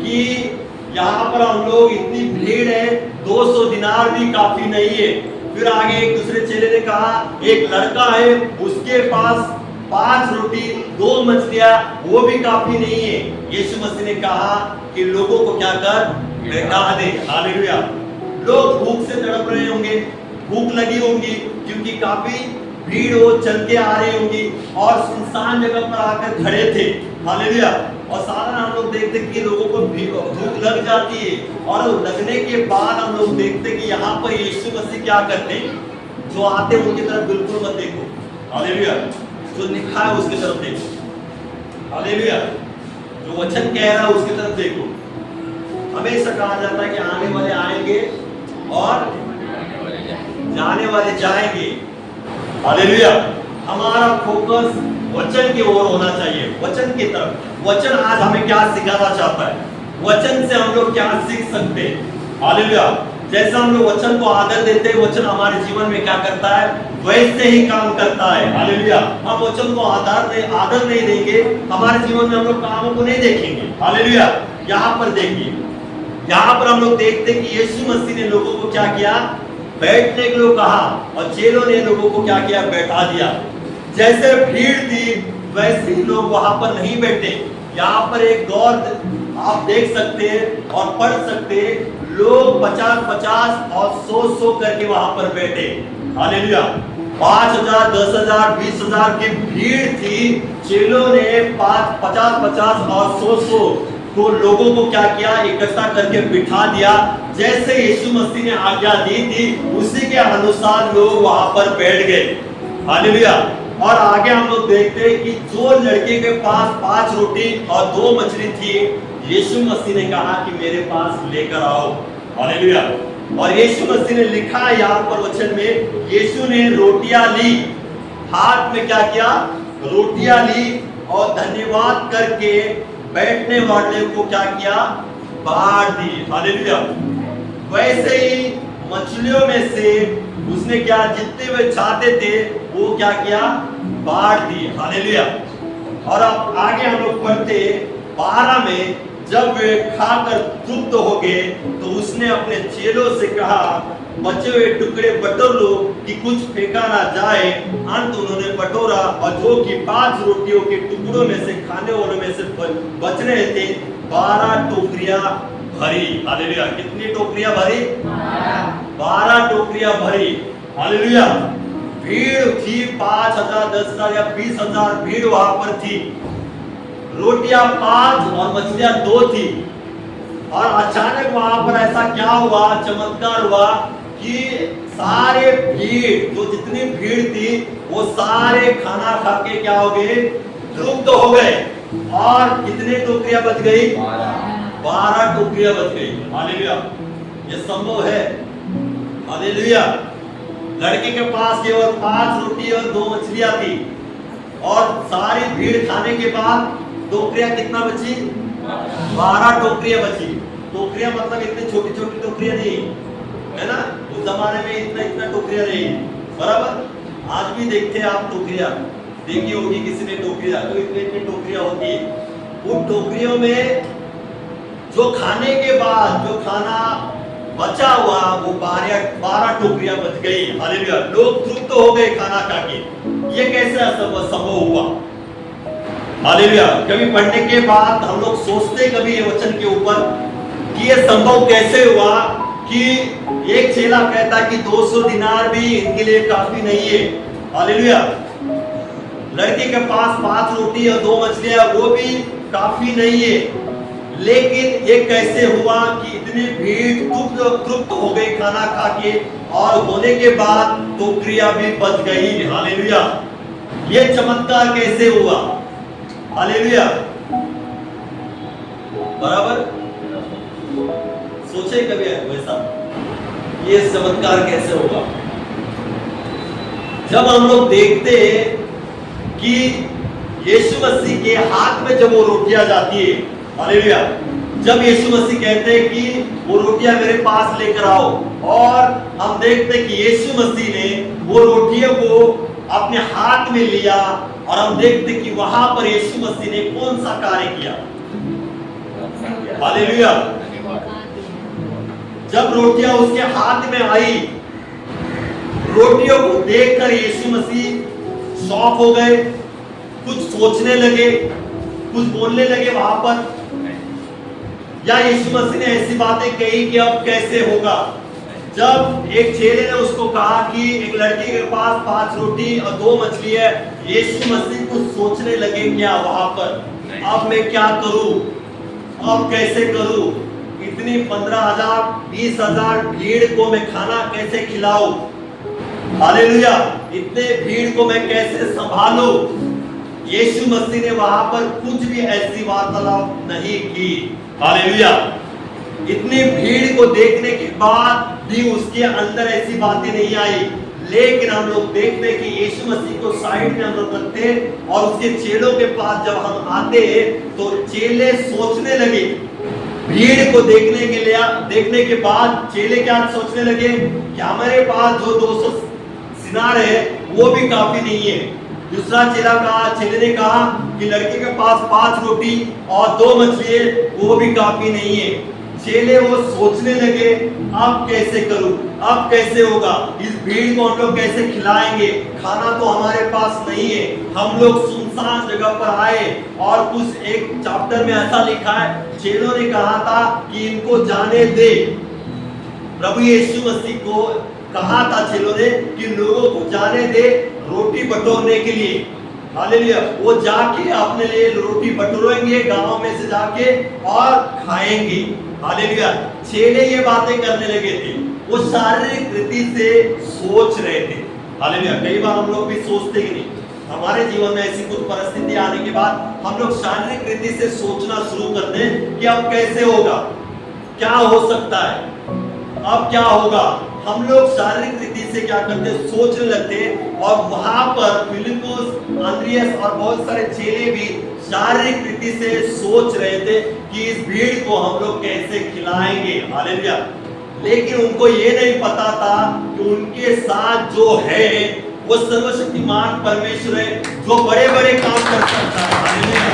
कि यहाँ पर हम लोग, इतनी भीड़ है, 200 दिनार भी काफी नहीं है। फिर आगे एक दूसरे चेले ने कहा एक लड़का है, उसके पास 5 रोटी 2 मछलियां, वो भी काफी नहीं है। यीशु मसीह ने कहा कि लोगों को क्या कर, बैठा दे। हालेलुया। लोग भूख से तड़प रहे होंगे, भूख लगी होगी, क्योंकि काफी भीड़ हो, चल के आ रही होंगी और सुनसान जगह पर आकर खड़े थे। हालेलुया। और साधारण हम लोग देखते कि लोगों को भूख लग जाती है, और लगने के बाद हम लोग देखते कि यहाँ पर यीशु मसीह क्या करते हैं, जो आते हैं उनकी तरफ बिल्कुल मत देखो। हालेलुया। जो लिखा है उसकी तरफ देखो। हालेलुया। जो वचन कह रहा है उसकी तरफ देखो। हमेशा कहा जाता है कि आने वाले आएंगे और जाने वाले जाएंगे। हालेलुया। हमारा फोकस वचन की ओर होना चाहिए, वचन की तरफ। वचन आज हमें क्या सिखाना चाहता है, वचन से हम लोग क्या सीख सकते हैं। हालेलुया। जैसा हम लोग वचन को आदर देते हैं, वचन हमारे जीवन में क्या करता है, वैसे ही काम करता है। हालेलुया। हम वचन को आदर नहीं देंगे, हमारे जीवन में हम लोग कामों को नहीं देखेंगे। हालेलुया। यहाँ पर देखिए, यहाँ पर हम लोग देखते हैं कि यीशु मसीह ने लोगों को क्या किया, बैठने के लिए कहा, और चेलों ने लोगों को क्या किया, बैठा दिया। जैसे भीड़ थी वैसे ही लोग वहां पर नहीं बैठे। यहाँ पर एक दौर आप देख सकते हैं और पढ़ सकते हैं, लोग 50-50 और 100-100 करके वहां पर बैठे। हालेलुया। 5,000, 10,000, 20,000 की भीड़ थी। चेलों ने 50-50 और 100-100 को लोगों को क्या किया, इकट्ठा करके बिठा दिया। जैसे यीशु मसीह ने आज्ञा दी थी, उसी के अनुसार लोग वहां पर बैठ गए। हालेलुया। और आगे हम लोग देखते हैं कि जो लड़के के पास 5 रोटी और 2 मछली थी, यीशु मसीह ने कहा कि मेरे पास लेकर आओ। हालेलुया। और यीशु मसीह ने लिखा यहाँ पर वचन में, यीशु ने रोटियां ली, हाथ में क्या किया, रोटियां ली और धन्यवाद करके बैठने वाले को क्या किया, बांट दी। हालेलुया। वैसे ही मछलियों में से उसने क्या, जितने वे चाहते थे वो क्या किया, बांट दिए। हालेलुया। और अब आगे हम लोग पढ़ते 12 में, जब वे खाकर तृप्त हो गए तो उसने अपने चेलों से कहा, बचे हुए टुकड़े बटोर लो कि कुछ फेंका ना जाए। अंत उन्होंने बटोरा और जो कि 5 रोटियों के टुकड़ों में से खाने वालों में से बच रहे थे 12 टोकरियां भरी। हालेलुया। कितनी टोकरियां भरी? 12 टोकरियां भरी। हालेलुया। भीड़ थी 5,000, 10,000 या 20,000 भीड़ वहां पर थी। रोटियां 5 और मछलियां 2 थी। और अचानक वहां पर ऐसा क्या हुआ, चमत्कार हुआ कि सारे भीड़, जो जितनी भीड़ थी वो सारे खाना खा के क्या हो गए, तृप्त हो गए। और कितने टोकरियां बच गई? 12 टोकरियां बच गई। हालेलुया। ये संभव है। हालेलुया। लड़के के पास केवल 5 रोटी और 2 मछलियां थी और सारी भीड़ खाने के बाद टोकरियां कितना बची? 12 टोकरियां बची। टोकरियां मतलब इतनी छोटी छोटी टोकरियां नहीं है ना, उस जमाने में इतना टोकरियां नहीं, बराबर। आज भी देखते हैं आप टोकरियां, देखी होगी किसी ने टोकरियां, तो इतनी टोकरियां होती है। उन टोकरियों में जो खाने के बाद जो खाना बचा हुआ वो 12 टोकरियां बच गई। हालेलुया। लोग तृप्त हो गए खाना खा के। ये कैसे संभव हुआ? हालेलुया। कभी पढ़ने के बाद हम लोग सोचते कभी ये वचन के ऊपर कि ये संभव कैसे हुआ कि एक चेला कहता कि 200 दिनार भी इनके लिए काफी नहीं है। हालेलुया। लड़के के पास 5 रोटी और 2 मछलियां, वो भी काफी नहीं है। लेकिन ये कैसे हुआ कि इतनी भीड़ तृप्त हो गई खाना खा के, और होने के बाद टोकरियां भी बच गई। हालेलुया। ये चमत्कार कैसे हुआ? हालेलुया। बराबर। सोचे कभी वैसा, ये चमत्कार कैसे होगा? जब हम लोग देखते कि यीशु मसीह के हाथ में जब वो रोटियां जाती है, हालेलुया, जब यीशु मसीह कहते हैं कि वो रोटियां मेरे पास लेकर आओ, और हम देखते हैं कि यीशु मसीह ने वो रोटियों को अपने हाथ में लिया, और हम देखते हैं कि वहां पर यीशु मसीह ने कौन सा कार्य किया? हालेलुया। जब रोटियां उसके हाथ में आई, रोटियों को देखकर यीशु मसीह शॉक हो गए, कुछ सोचने लगे, कुछ बोलने लगे वहां पर, या यीशु मसीह ने ऐसी बातें कही कि अब कैसे होगा? जब एक चेले ने उसको कहा कि एक लड़के के पास 5 रोटी और 2 मछली है, यीशु मसीह कुछ सोचने लगे क्या वहां पर, अब मैं क्या करूं, अब कैसे करूं? इतनी 15,000 20,000 भीड़ को मैं खाना कैसे खिलाऊं? हालेलुया। इतने भीड़ को मैं कैसे संभालूं? यीशु मसीह ने वहां पर कुछ भी ऐसी वार्तालाप नहीं की। हालेलुया। इतनी भीड़ को देखने के बाद भी उसके अंदर ऐसी बातें नहीं आई। लेकिन हम लोग देखते हैं कि यीशु मसीह को साइड में हम लोग रखते हैं, और उसके चेलों के पास जब हम आते हैं तो चेले सोचने लगे, भीड़ को देखने के बाद चेले क्या सोचने लगे कि हमारे पास जो 200 सिनार है वो भी काफी नहीं है। दूसरा चेले ने कहा कि लड़के के पास 5 रोटी और 2 मछली है, वो भी काफी नहीं है। चेले वो सोचने लगे, अब कैसे करूं, अब कैसे होगा, इस भीड़ को हम लोग कैसे खिलाएंगे, खाना तो हमारे पास नहीं है, हम लोग सुनसान जगह पर आए। और कुछ एक चैप्टर में ऐसा लिखा है, चेलों ने कहा था कि इनको जाने दे। प्रभु यीशु मसीह को कहा था चेलों ने कि लोगों को जाने दे रोटी बटोरने के लिए। हालेलुया। वो जाके अपने लिए रोटी बटोरेंगे गांव में से जाके और खाएंगे। हालेलुया। चेले ये बातें करने लगे थे, वो शारीरिक रीति से सोच रहे थे। हालेलुया। कई बार हम लोग भी सोचते ही नहीं, हमारे जीवन में ऐसी कुछ परिस्थिति आने के बाद हम लोग शारीरिक रीति से सोचना शुरू करते हैं कि अब कैसे होगा, क्या हो सकता है, अब क्या होगा, हम लोग शारीरिक रीति से क्या करते, सोचने लगते, और वहां पर फिलिप्पुस, अंद्रियास और बहुत सारे चेले भी शारीरिक रीति से सोच रहे थे कि इस भीड़ को हम लोग कैसे खिलाएंगे। हालेलुया। लेकिन उनको ये नहीं पता था कि उनके साथ जो है वो सर्वशक्तिमान परमेश्वर है, जो बड़े बड़े काम कर सकता है। हालेलुया।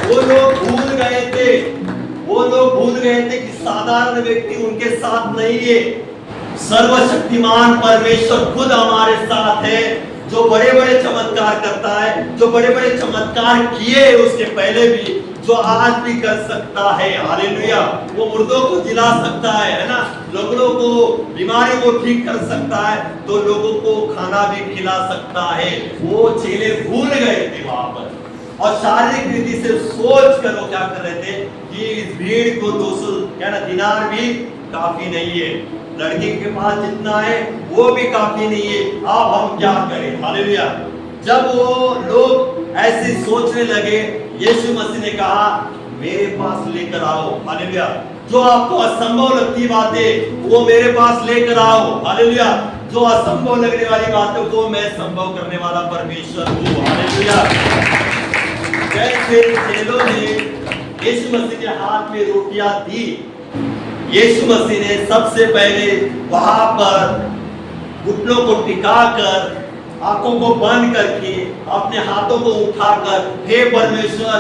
वो लोग भूल गए थे कि साधारण व्यक्ति उनके साथ नहीं है, सर्वशक्तिमान परमेश्वर खुद हमारे साथ है, जो बड़े बड़े चमत्कार करता है, जो बड़े बड़े चमत्कार किए उसके पहले भी, जो आज भी कर सकता है। हालेलुया। वो मुर्दों को जिला सकता है ना, लोगों को बीमारी को ठीक कर सकता है, तो लोगों को खाना भी खिला सकता है। वो चेले भूल गए थे वहां पर, और शारीरिक रीति से सोच कर वो क्या कर रहे थे कि इस भीड़ को 200 दिनार भी काफी नहीं है, लड़के के पास जितना है वो भी काफी नहीं है, अब हम क्या करें। हालेलुया। जब वो लोग ऐसे सोचने लगे, यीशु मसीह ने कहा मेरे पास लेकर आओ। हालेलुया। जो आपको असंभव लगती बातें वो मेरे पास लेकर आओ। हालेलुया। जो असंभव लगने वाली बातें वो मैं संभव करने वाला परमेश्वर हूँ। हालेलुया। जैसे चेलों ने यीशु मसीह के हाथ में रोटियां दी, यीशु मसीह ने सबसे पहले वहां पर घुटनों को टिकाकर, आंखों को बंद करके, अपने हाथों को उठाकर, हे परमेश्वर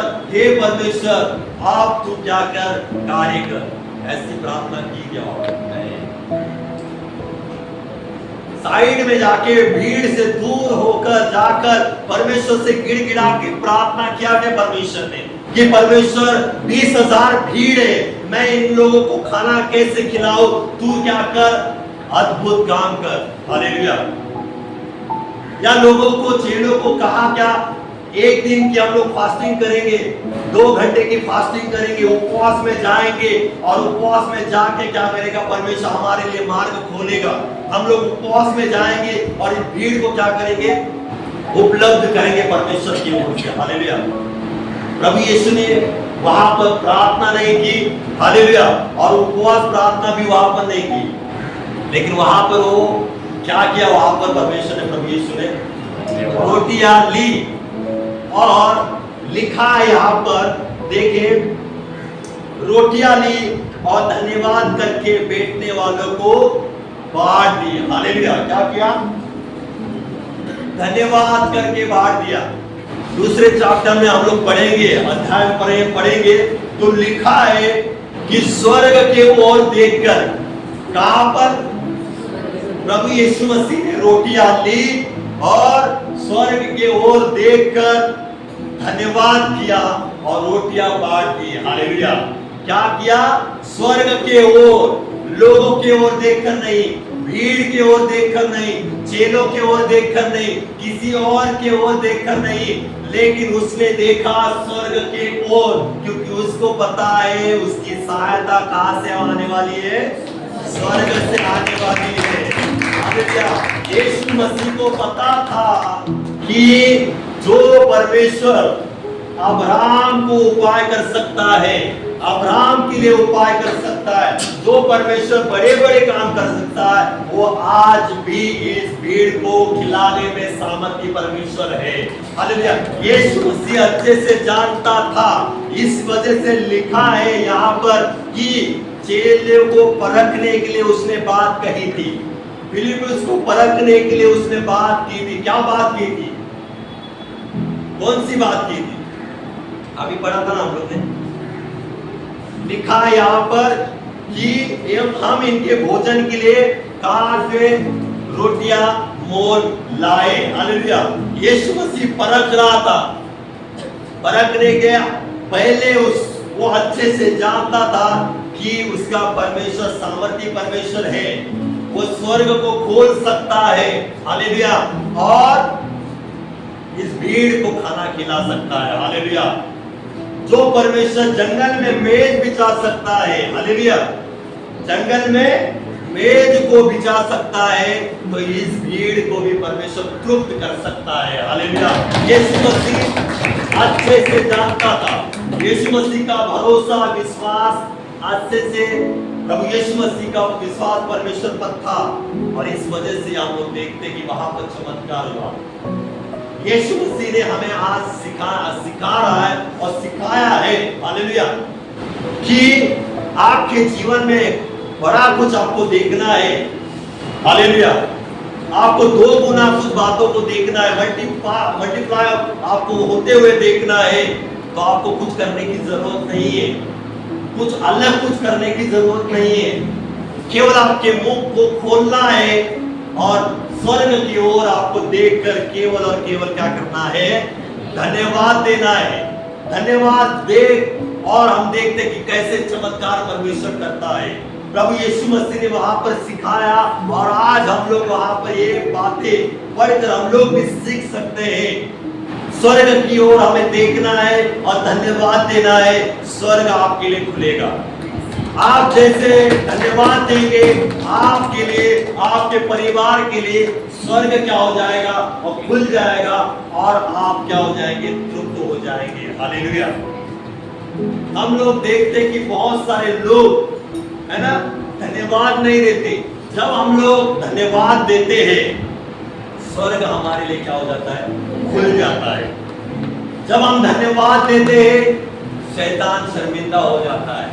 आप तू क्या कर, कार्य कर, ऐसी प्रार्थना की क्या। साइड में जाके भीड़ से दूर होकर जाकर परमेश्वर से गिड़गिड़ा के प्रार्थना किया है परमेश्वर ने कि परमेश्वर 20,000 भीड़ है, मैं इन लोगों को खाना कैसे खिलाऊं, तू क्या कर, अद्भुत काम कर। हालेलुया। या लोगों को, चेलों को कहा क्या, एक दिन की हम लोग फास्टिंग करेंगे, 2 घंटे की फास्टिंग करेंगे, उपवास में जाएंगे, और उपवास में जाके क्या करेगा परमेश्वर, हमारे लिए मार्ग खोलेगा। हम लोग उपवास में जाएंगे और इस भीड़ को क्या करेंगे, उपलब्ध करेंगे परमेश्वर की ओर से। हालेलुया। प्रभु यीशु ने वहां पर प्रार्थना नहीं की, हालेलुया, और उपवास प्रार्थना भी वहां पर नहीं की, लेकिन वहां पर वो क्या किया, वहां पर परमेश्वर ने, प्रभु यीशु ने रोटियां ली, और लिखा है यहाँ पर, देखिए, रोटियां ली और धन्यवाद करके बैठने वालों को बांट दी। हालेलुया। क्या किया, धन्यवाद करके बांट दिया। दूसरे चैप्टर में हम लोग पढ़ेंगे, अध्याय में पढ़ेंगे, तो लिखा है कि स्वर्ग के ओर देखकर, कहां पर, प्रभु यीशु मसीह ने रोटियां ली और स्वर्ग के ओर देखकर धन्यवाद किया और रोटियां बांट दी। हालेलुया। क्या किया, स्वर्ग के ओर, लोगों के ओर देखकर नहीं, भीड़ के ओर देखकर नहीं, चेलों के ओर देखकर नहीं, किसी और के ओर देखकर नहीं, लेकिन उसने देखा स्वर्ग के ओर, क्योंकि उसको पता है उसकी सहायता कहां से आने वाली है, स्वर्ग से आने वाली है। हालेलुया। यीशु मसीह को पता था कि जो परमेश्वर अब्राहम को उपाय कर सकता है, अब्राहम के लिए उपाय कर सकता है, जो परमेश्वर बड़े बड़े काम कर सकता है, वो आज भी इस भीड़ को खिलाने में सामर्थ्य परमेश्वर है। हालेलुया। यीशु मसीह अच्छे से जानता था, इस वजह से लिखा है यहाँ पर कि चेलों को परखने के लिए उसने बात कही थी, फिलिप्पुस को परखने के लिए उसने बात की थी। क्या बात की थी, कौन सी बात की थी, अभी पढ़ा था ना हम लोग ने, लिखा है यहाँ पर कि हम इनके भोजन के लिए कहां से रोटियां मोल लाए। हालेलुया। यीशु मसीह परख रहा था, परखने के पहले वो अच्छे से जानता था कि उसका परमेश्वर सामर्थ्य परमेश्वर है, वो स्वर्ग को खोल सकता है। हालेलुया। और इस भीड़ को खाना खिला सकता है। हालेलुया। जो परमेश्वर जंगल में मेज बिछा सकता है, हालेलुया, जंगल में मेज को बिछा सकता है, तो इस भीड़ को भी परमेश्वर तृप्त कर सकता है। हालेलुया। यीशु मसीह अच्छे से जानता था, यीशु मसीह का भरोसा, विश्वास अच्छे से प्रभु यीशु मसीह का विश्वास परमेश्वर पर था और इस वजह से हम लोग देखते कि वहां पर चमत्कार हुआ। यीशु मसीह ने हमें आज सिखा रहा है और सिखाया है, हालेलुया, कि आपके जीवन में बड़ा कुछ आपको देखना है, हालेलुया। आपको दो गुना कुछ बातों को देखना है, मल्टीप्लाई आपको होते हुए देखना है। तो आपको कुछ करने की जरूरत नहीं है, कुछ अलग कुछ करने की जरूरत नहीं है। केवल आपके मुंह को खोलना है और स्वर्ग की ओर आपको देखकर केवल और केवल क्या करना है? धन्यवाद देना है। धन्यवाद दे। और हम देखते कि कैसे चमत्कार परमेश्वर करता है। प्रभु यीशु मसीह ने वहां पर सिखाया और आज हम लोग वहां पर ये बातें पढ़कर हम लोग भी सीख सकते हैं। स्वर्ग की ओर हमें देखना है और धन्यवाद देना है, स्वर्ग आपके लिए खुलेगा। आप जैसे धन्यवाद देंगे आपके लिए, आपके परिवार के लिए स्वर्ग क्या हो जाएगा और खुल जाएगा और आप क्या हो जाएंगे? तृप्त हो जाएंगे। हालेलुया। हम लोग देखते कि बहुत सारे लोग है ना धन्यवाद नहीं देते। जब हम लोग धन्यवाद देते हैं स्वर्ग हमारे लिए क्या हो जाता है? खुल जाता है। जब हम धन्यवाद देते हैं शैतान शर्मिंदा हो जाता है।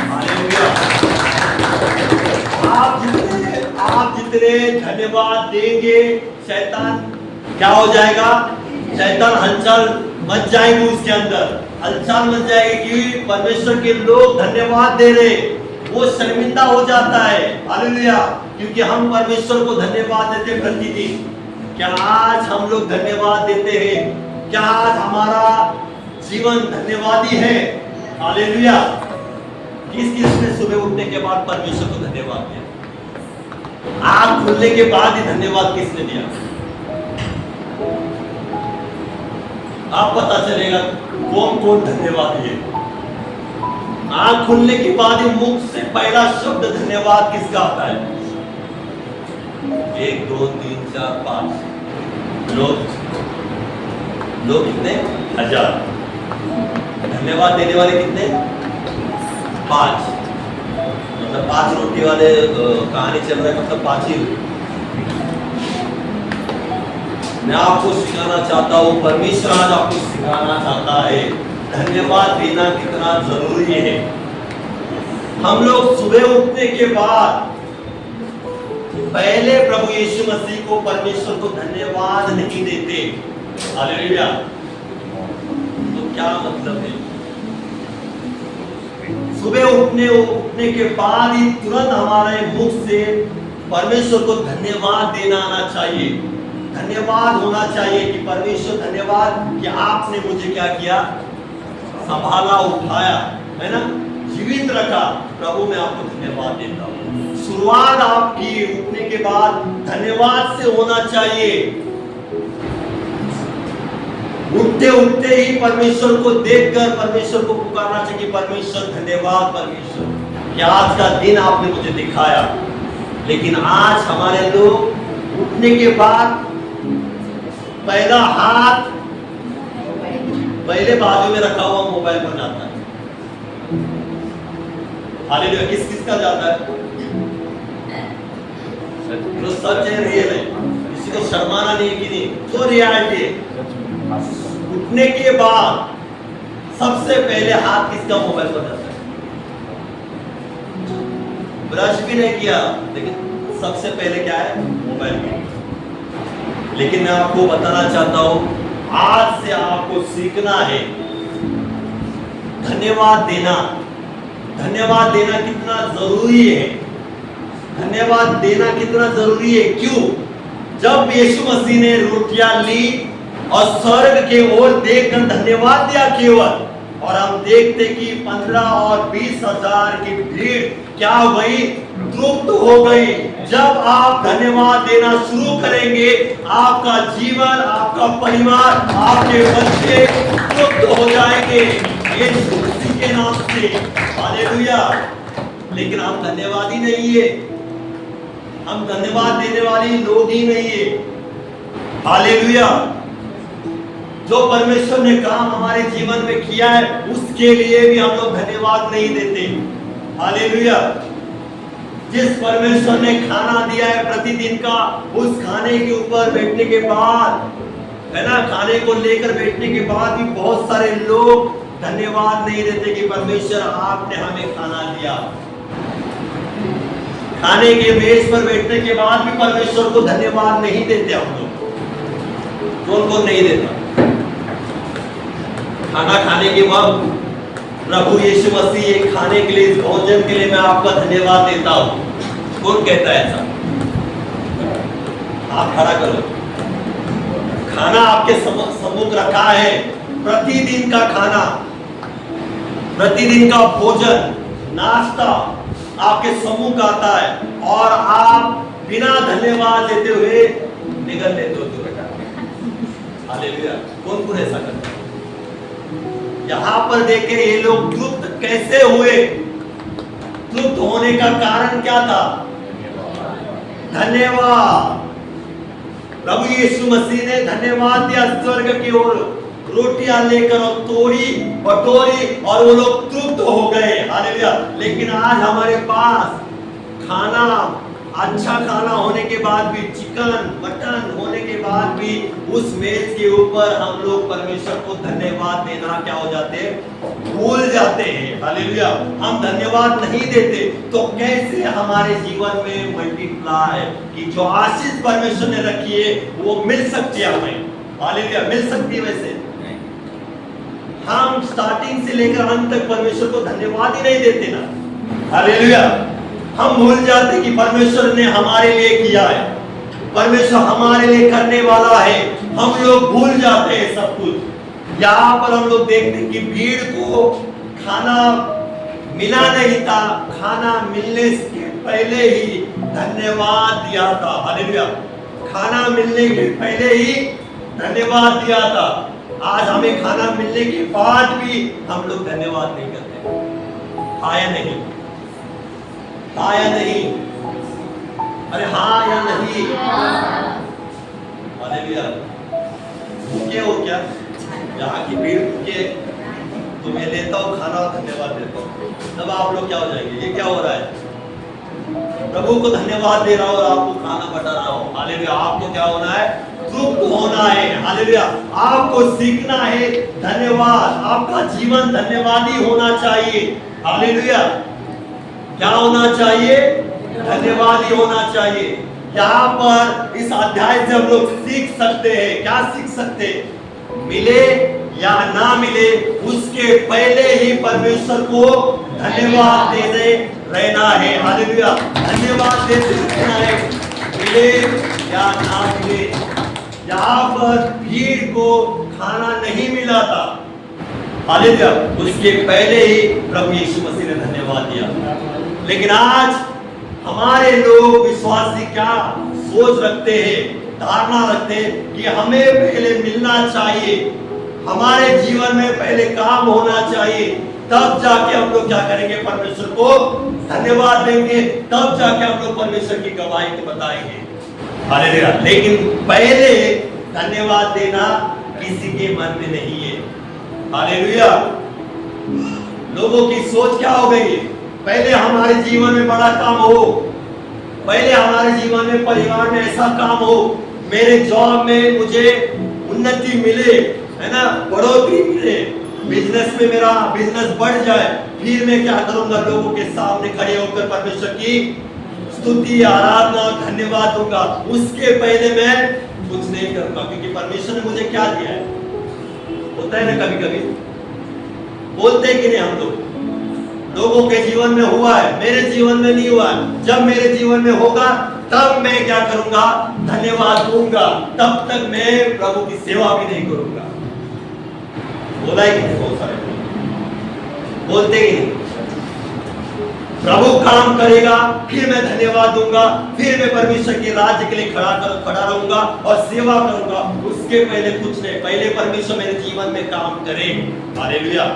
हालेलुया। आप जितने धन्यवाद देंगे शैतान क्या हो जाएगा? शैतान हलचल मच जाएगी, उसके अंदर हलचल मच जाएगी कि परमेश्वर के लोग धन्यवाद दे रहे, वो शर्मिंदा हो जाता है। हालेलुया। क्योंकि हम परमेश्वर को धन्यवाद देते प्रतिदिन। क्या आज हम लोग धन्यवाद देते हैं? क्या आज हमारा जीवन धन्यवादी है? हालेलुया। किसने सुबह उठने के बाद परमेश्वर को धन्यवाद दिया? आँख खुलने के बाद ही धन्यवाद किसने दिया? आप पता चलेगा कौन कौन धन्यवादी है। आँख खुलने के बाद ही मुख से पहला शब्द धन्यवाद किसका आता है? 1 2 3 4 5 लोग कितने? 1000। धन्यवाद देने वाले कितने? 5। मतलब 5 रोटी वाले कहानी चल रहा है, मतलब 5 ही। मैं आपको सिखाना चाहता हूँ, परमेश्वर आज आपको सिखाना चाहता है धन्यवाद देना कितना जरूरी है। हम लोग सुबह उठने के बाद पहले प्रभु यीशु मसीह को, परमेश्वर को धन्यवाद नहीं देते। हालेलुया। तो क्या मतलब है? सुबह उठने के बाद ही तुरंत हमारे मुख से परमेश्वर को धन्यवाद देना आना चाहिए। धन्यवाद होना चाहिए कि परमेश्वर धन्यवाद कि आपने मुझे क्या किया? संभाला, उठाया, है ना, जीवित रखा। प्रभु मैं आपको धन्यवाद देता हूँ। शुरुआत आपकी उठने के बाद धन्यवाद से होना चाहिए। उठते उठते ही परमेश्वर को देखकर परमेश्वर को पुकारना चाहिए, परमेश्वर धन्यवाद परमेश्वर कि आज का दिन आपने मुझे दिखाया। लेकिन आज हमारे लोग उठने के बाद पहला हाथ पहले बाजू में रखा हुआ मोबाइल पर जाता है। हालेलुया। किस का जाता है? जो सच है, रियल है, किसी को शर्माना नहीं कि नहीं, तो रियलिटी है। उठने के बाद सबसे पहले हाथ किसका मोबाइल पर जाता है? ब्रश भी नहीं किया, लेकिन सबसे पहले क्या है? मोबाइल की। लेकिन मैं आपको बताना चाहता हूं आज से आपको सीखना है धन्यवाद देना। धन्यवाद देना कितना जरूरी है। धन्यवाद देना कितना जरूरी है। क्यों? जब यीशु मसीह ने रोटियां ली और स्वर्ग के ओर देखकर धन्यवाद दिया केवल, और हम देखते कि 15 और 20,000 की भीड़ क्या हो गई? तृप्त हो गई। जब आप धन्यवाद देना शुरू करेंगे आपका जीवन, आपका परिवार, आपके बच्चे तृप्त हो जाएंगे यीशु मसीह के नाम से। हालेलुया। लेकिन हम धन्यवादी नहीं है, हम धन्यवाद देने वाली लोग ही नहीं है। हालेलुया। जो परमेश्वर ने काम हमारे जीवन में किया है उसके लिए भी हम लोग धन्यवाद नहीं देते। हालेलुया। जिस परमेश्वर ने खाना दिया है प्रतिदिन का, उस खाने के ऊपर बैठने के बाद, है ना, खाने को लेकर बैठने के बाद भी बहुत सारे लोग धन्यवाद नहीं देते कि परमेश्वर आपने हमें खाना दिया। खाने के मेज पर बैठने के बाद भी परमेश्वर को धन्यवाद नहीं देते हम लोग। कौन नहीं देता? खाना खाने के बाद प्रभु यीशु मसीह एक खाने के लिए, इस भोजन के लिए मैं आपका धन्यवाद देता हूं। कौन कहता है ऐसा? आप खड़ा करो। खाना आपके सम्मुख रखा है, प्रतिदिन का खाना, प्रतिदिन का भोजन, नाश्ता आपके सम्मुख आता है और आप बिना धन्यवाद देते हुए निकल लेते हो। हालेलुया। कौन ऐसा करता है? यहां पर देखे ये लोग तृप्त कैसे हुए? तृप्त होने का कारण क्या था? धन्यवाद। प्रभु यीशु मसीह ने धन्यवाद दिया स्वर्ग की ओर, रोटियां लेकर और तोड़ी बटोरी और वो लोग तृप्त हो गए। हालेलुया। लेकिन आज हमारे पास खाना, अच्छा खाना होने के बाद भी, चिकन मटन होने के बाद भी, उस मेज के ऊपर हम लोग परमेश्वर को धन्यवाद देना क्या हो जाते हैं? भूल जाते हैं। हालेलुया। हम धन्यवाद नहीं देते तो कैसे हमारे जीवन में मल्टीप्लाई की जो आशीष परमेश्वर ने रखी है वो मिल सकती है हमें? हालेलुया। मिल सकती है? वैसे हम स्टार्टिंग से लेकर अंत तक परमेश्वर को धन्यवाद ही नहीं देते ना। हालेलुया। हम भूल जाते कि परमेश्वर ने हमारे लिए किया है, परमेश्वर हमारे लिए करने वाला है। हम लोग भूल जाते हैं सब कुछ। यहाँ पर हम लोग देखते हैं कि भीड़ को खाना मिला नहीं था, खाना मिलने के पहले ही धन्यवाद दिया था। हालेलुया। खाना मिलने के पहले ही धन्यवाद दिया था। आज हमें खाना मिलने के बाद भी हम लोग धन्यवाद नहीं करते। हाँ या नहीं? हाँ या नहीं? अरे हाँ या नहीं? हालेलुया। भूखे हो क्या? यहाँ की भीड़ भूखे तो मैं लेता हूँ खाना और धन्यवाद देता हूँ, तब आप लोग क्या हो जाएंगे? ये क्या हो रहा है? प्रभु को धन्यवाद दे रहा हूँ और आपको खाना बटा रहा हूँ। हालेलुया। आपको क्या होना है? तृप्त होना है। हालेलुया। आपको सीखना है धन्यवाद। आपका जीवन धन्यवादी होना चाहिए। हालेलुया। क्या होना चाहिए? धन्यवादी होना चाहिए। यहाँ पर इस अध्याय से हम लोग सीख सकते हैं। क्या सीख सकते हैं? मिले या ना मिले, उसके पहले ही परमेश्वर को धन्यवाद देते रहना है। हालेलुया। धन्यवाद देते रहना है, मिले या ना मिले। यहाँ पर भीड़ को खाना नहीं मिला था। हालेलुया। उसके पहले ही प्रभु यीशु मसीह ने धन्यवाद दिया। लेकिन आज हमारे लोग विश्वासी क्या सोच रखते हैं, धारणा रखते हैं कि हमें पहले मिलना चाहिए, हमारे जीवन में पहले काम होना चाहिए, तब जाके हम लोग क्या करेंगे? परमेश्वर को धन्यवाद देंगे, तब जाके हम लोग परमेश्वर की गवाही को बताएंगे। हालेलुया। लेकिन पहले धन्यवाद देना किसी के मन में नहीं है। हालेलुया। लोगों की सोच क्या हो गई है? पहले हमारे जीवन में बड़ा काम हो, पहले हमारे जीवन में परिवार में ऐसा काम हो, मेरे जॉब में मुझे उन्नति मिले, है ना, बढ़ोतरी मिले, बिजनेस में मेरा बिजनेस बढ़ जाए, फिर मैं क्या करूंगा? लोगों के सामने खड़े होकर परमेश्वर की स्तुति, आराधना और धन्यवाद दूंगा। उसके पहले मैं कुछ नहीं करूंगा, क्योंकि परमेश्वर ने मुझे क्या दिया है। होता है ना कभी कभी, बोलते कि नहीं हम लोग, लोगों के जीवन में हुआ है, मेरे जीवन में नहीं हुआ है। जब मेरे जीवन में होगा तब मैं क्या करूंगा? धन्यवाद दूंगा। तब तक मैं प्रभु की सेवा भी नहीं करूंगा। बोला ही नहीं? बहुत सारे बोलते ही नहीं। प्रभु काम करेगा, फिर मैं धन्यवाद दूंगा, फिर मैं परमेश्वर के राज्य के लिए खड़ा रहूंगा और सेवा करूंगा। उसके पहले कुछ नहीं, पहले परमेश्वर मेरे जीवन में काम करे। हालेलुया।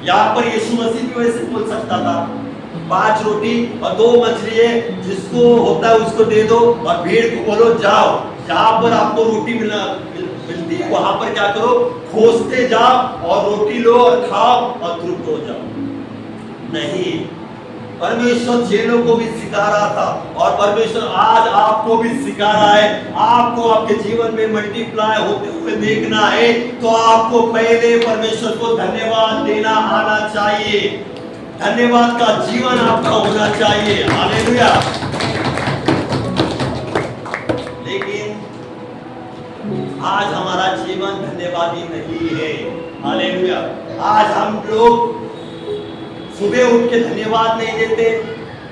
यहाँ पर यीशु मसीह भी वैसे बोल सकता था, 5 रोटी और 2 मछली है, जिसको होता है उसको दे दो और भीड़ को बोलो जाओ, जहां पर आपको रोटी मिलती है वहां पर क्या करो? खोजते जाओ और रोटी लो और खाओ और तृप्त हो जाओ। नहीं, परमेश्वर चेलों को भी सिखा रहा था और परमेश्वर आज आपको भी सिखा रहा है। आपको आपके जीवन में मल्टीप्लाई होते हुए देखना है तो आपको पहले परमेश्वर को धन्यवाद देना आना चाहिए। धन्यवाद का जीवन आपका होना चाहिए। हालेलुया। लेकिन आज हमारा जीवन धन्यवादी नहीं है। हालेलुया। आज हम लोग सुबह उठ के धन्यवाद नहीं देते,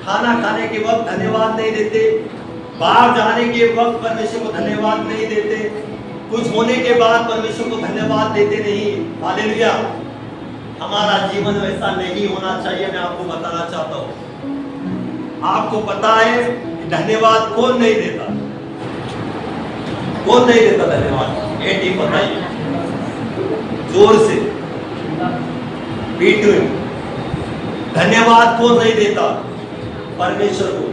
खाना खाने के वक्त धन्यवाद नहीं देते, बाहर जाने के वक्त परमेश्वर को धन्यवाद नहीं देते, कुछ होने के बाद परमेश्वर को धन्यवाद देते नहीं। हालेलुया। हमारा जीवन वैसा नहीं होना चाहिए। मैं आपको बताना चाहता हूं। आपको पता है कि धन्यवाद कौन नहीं देता? कौन नहीं देता धन्यवाद? ये ठीक बताइए जोर से, पीठ में। धन्यवाद कौन नहीं देता? परमेश्वर को।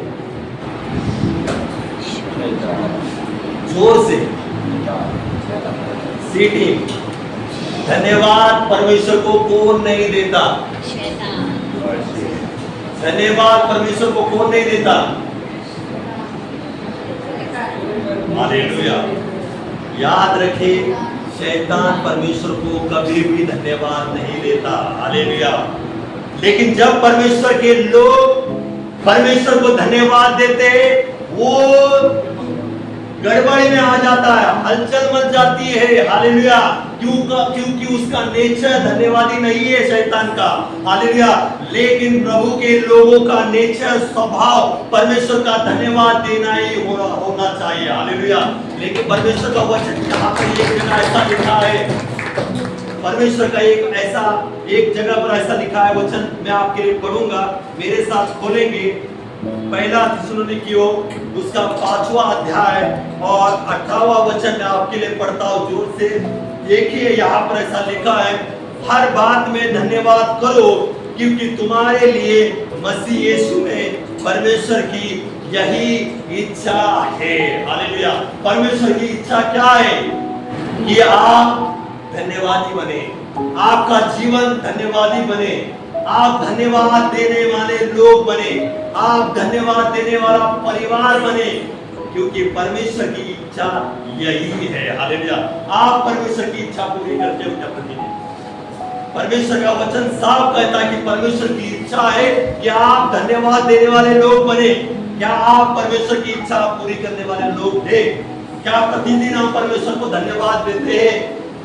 जोर से सीटी। धन्यवाद परमेश्वर को कौन नहीं देता? धन्यवाद परमेश्वर को कौन नहीं देता? हालेलुया। याद रखें, शैतान परमेश्वर को कभी भी धन्यवाद नहीं देता। हालेलुया। लेकिन जब परमेश्वर के लोग परमेश्वर को धन्यवाद देते, वो गड़बड़ी में आ जाता है, हलचल मच जाती है। हालेलुया। क्योंकि उसका नेचर धन्यवादी नहीं है शैतान का। हालेलुया। लेकिन प्रभु के लोगों का नेचर, स्वभाव परमेश्वर का धन्यवाद देना ही होना चाहिए। हालेलुया। लेकिन परमेश्वर का वचन यहाँ पर एक जगह ऐसा लिखा है, परमेश्वर का एक जगह पर ऐसा लिखा है वचन, मैं आपके लिए पढ़ूंगा, मेरे साथ खोलेंगे। पहला थिस्सलुनीकियों उसका 5वां अध्याय और 18वां वचन मैं आपके लिए पढ़ता हूं जोर से। देखिए यहाँ पर ऐसा लिखा है, हर बात में धन्यवाद करो क्योंकि तुम्हारे लिए मसीह यीशु में परमेश्वर की यही इच्छा है। हालेलुया। परमेश्वर की इच्छा क्या है? कि आप धन्यवादी बने, आपका जीवन धन्यवादी बने, आप धन्यवाद देने वाले लोग बने, आप धन्यवाद देने वाला परिवार बने, क्योंकि परमेश्वर की इच्छा यही है। हालेलुया। आप परमेश्वर की इच्छा पूरी करते हो क्या? प्रतिदिन परमेश्वर का वचन साफ कहता है कि परमेश्वर की इच्छा है कि आप धन्यवाद देने वाले लोग बने। क्या आप परमेश्वर की इच्छा पूरी करने वाले लोग थे? क्या प्रतिदिन हम परमेश्वर को धन्यवाद देते हैं?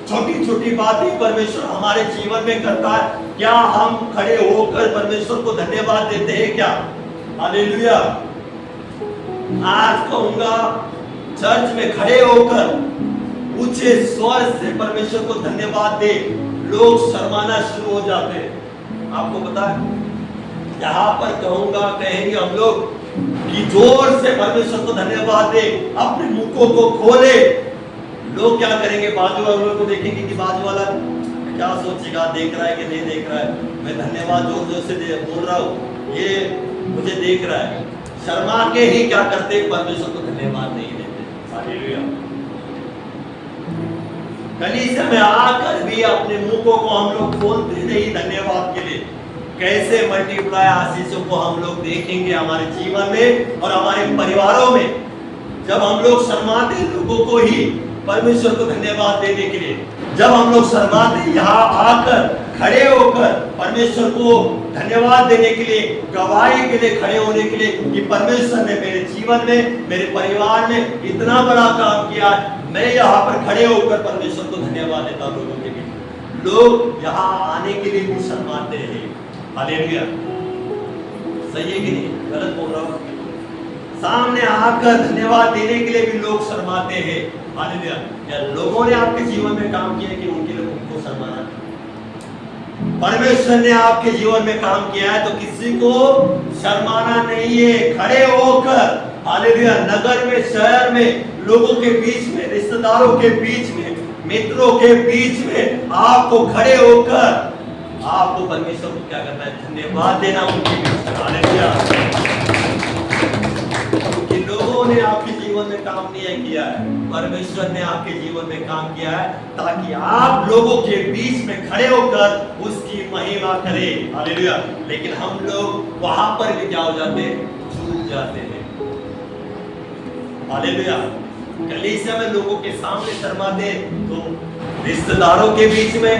छोटी छोटी बातें परमेश्वर हमारे जीवन में करता है, क्या हम खड़े होकर परमेश्वर को धन्यवाद देते हैं क्या? हालेलुया। आज कहूंगा, चर्च में खड़े होकर ऊंचे स्वर से परमेश्वर को धन्यवाद दे, लोग शर्माना शुरू हो जाते हैं। आपको पता है, यहाँ पर कहूंगा, कहेंगे हम लोग कि जोर से परमेश्वर को धन्यवाद दे, अपने मुखों को खोले, लोग क्या करेंगे? बाजू वालों को देखेंगे कि बाजू वाला क्या सोचेगा, देख रहा है कि नहीं देख रहा है। मैं धन्यवाद जोर जोर से बोल रहा हूँ, ये मुझे देख रहा है। शर्मा के ही क्या करते? परमेश्वर को धन्यवाद नहीं देते। हालेलुया। कलीसिया में आकर भी अपने मुखों को हम लोग खोलते नहीं धन्यवाद के लिए। कैसे मल्टीप्लाई आशीषों को हम लोग देखेंगे हमारे जीवन में और हमारे परिवारों में, जब हम लोग शर्माते लोगों को ही परमेश्वर को धन्यवाद देने के लिए, जब हम लोग शर्माते यहाँ आकर खड़े होकर परमेश्वर को धन्यवाद देने के लिए, गवाही के लिए खड़े होने के लिए कि परमेश्वर ने मेरे जीवन में, मेरे परिवार में इतना बड़ा काम किया, मैं यहाँ पर खड़े होकर परमेश्वर को धन्यवाद देता हूँ। लोगों के लिए, लोग यहाँ आने के लिए भी शर्माते हैं। हालेलुया। सही है कि नहीं? गलत बोल रहा हूँ? सामने आकर धन्यवाद देने के लिए भी लोग शर्माते हैं। हालेलुया। क्या लोगों ने आपके जीवन में काम किया कि उनके लिए उनको शर्माना? परमेश्वर ने आपके जीवन में काम किया है तो किसी को शर्माना नहीं है। खड़े होकर, हालेलुया, नगर में, शहर में, लोगों के बीच में, रिश्तेदारों के बीच में, मित्रों के बीच में आपको खड़े होकर आपको परमेश्वर को क्या करना है? धन्यवाद देना उनके बीच। हालेलुया। लोगों ने आपके जीवन में काम नहीं है किया है, परमेश्वर ने आपके जीवन में काम किया है ताकि आप लोगों के बीच में खड़े होकर उसकी महिमा करें। हालेलुया। लेकिन हम लोग वहां पर भी क्या हो जाते हैं, चूक जाते हैं। हालेलुया। कलीसिया में लोगों के सामने शर्माते हैं, तो रिश्तेदारों के बीच में,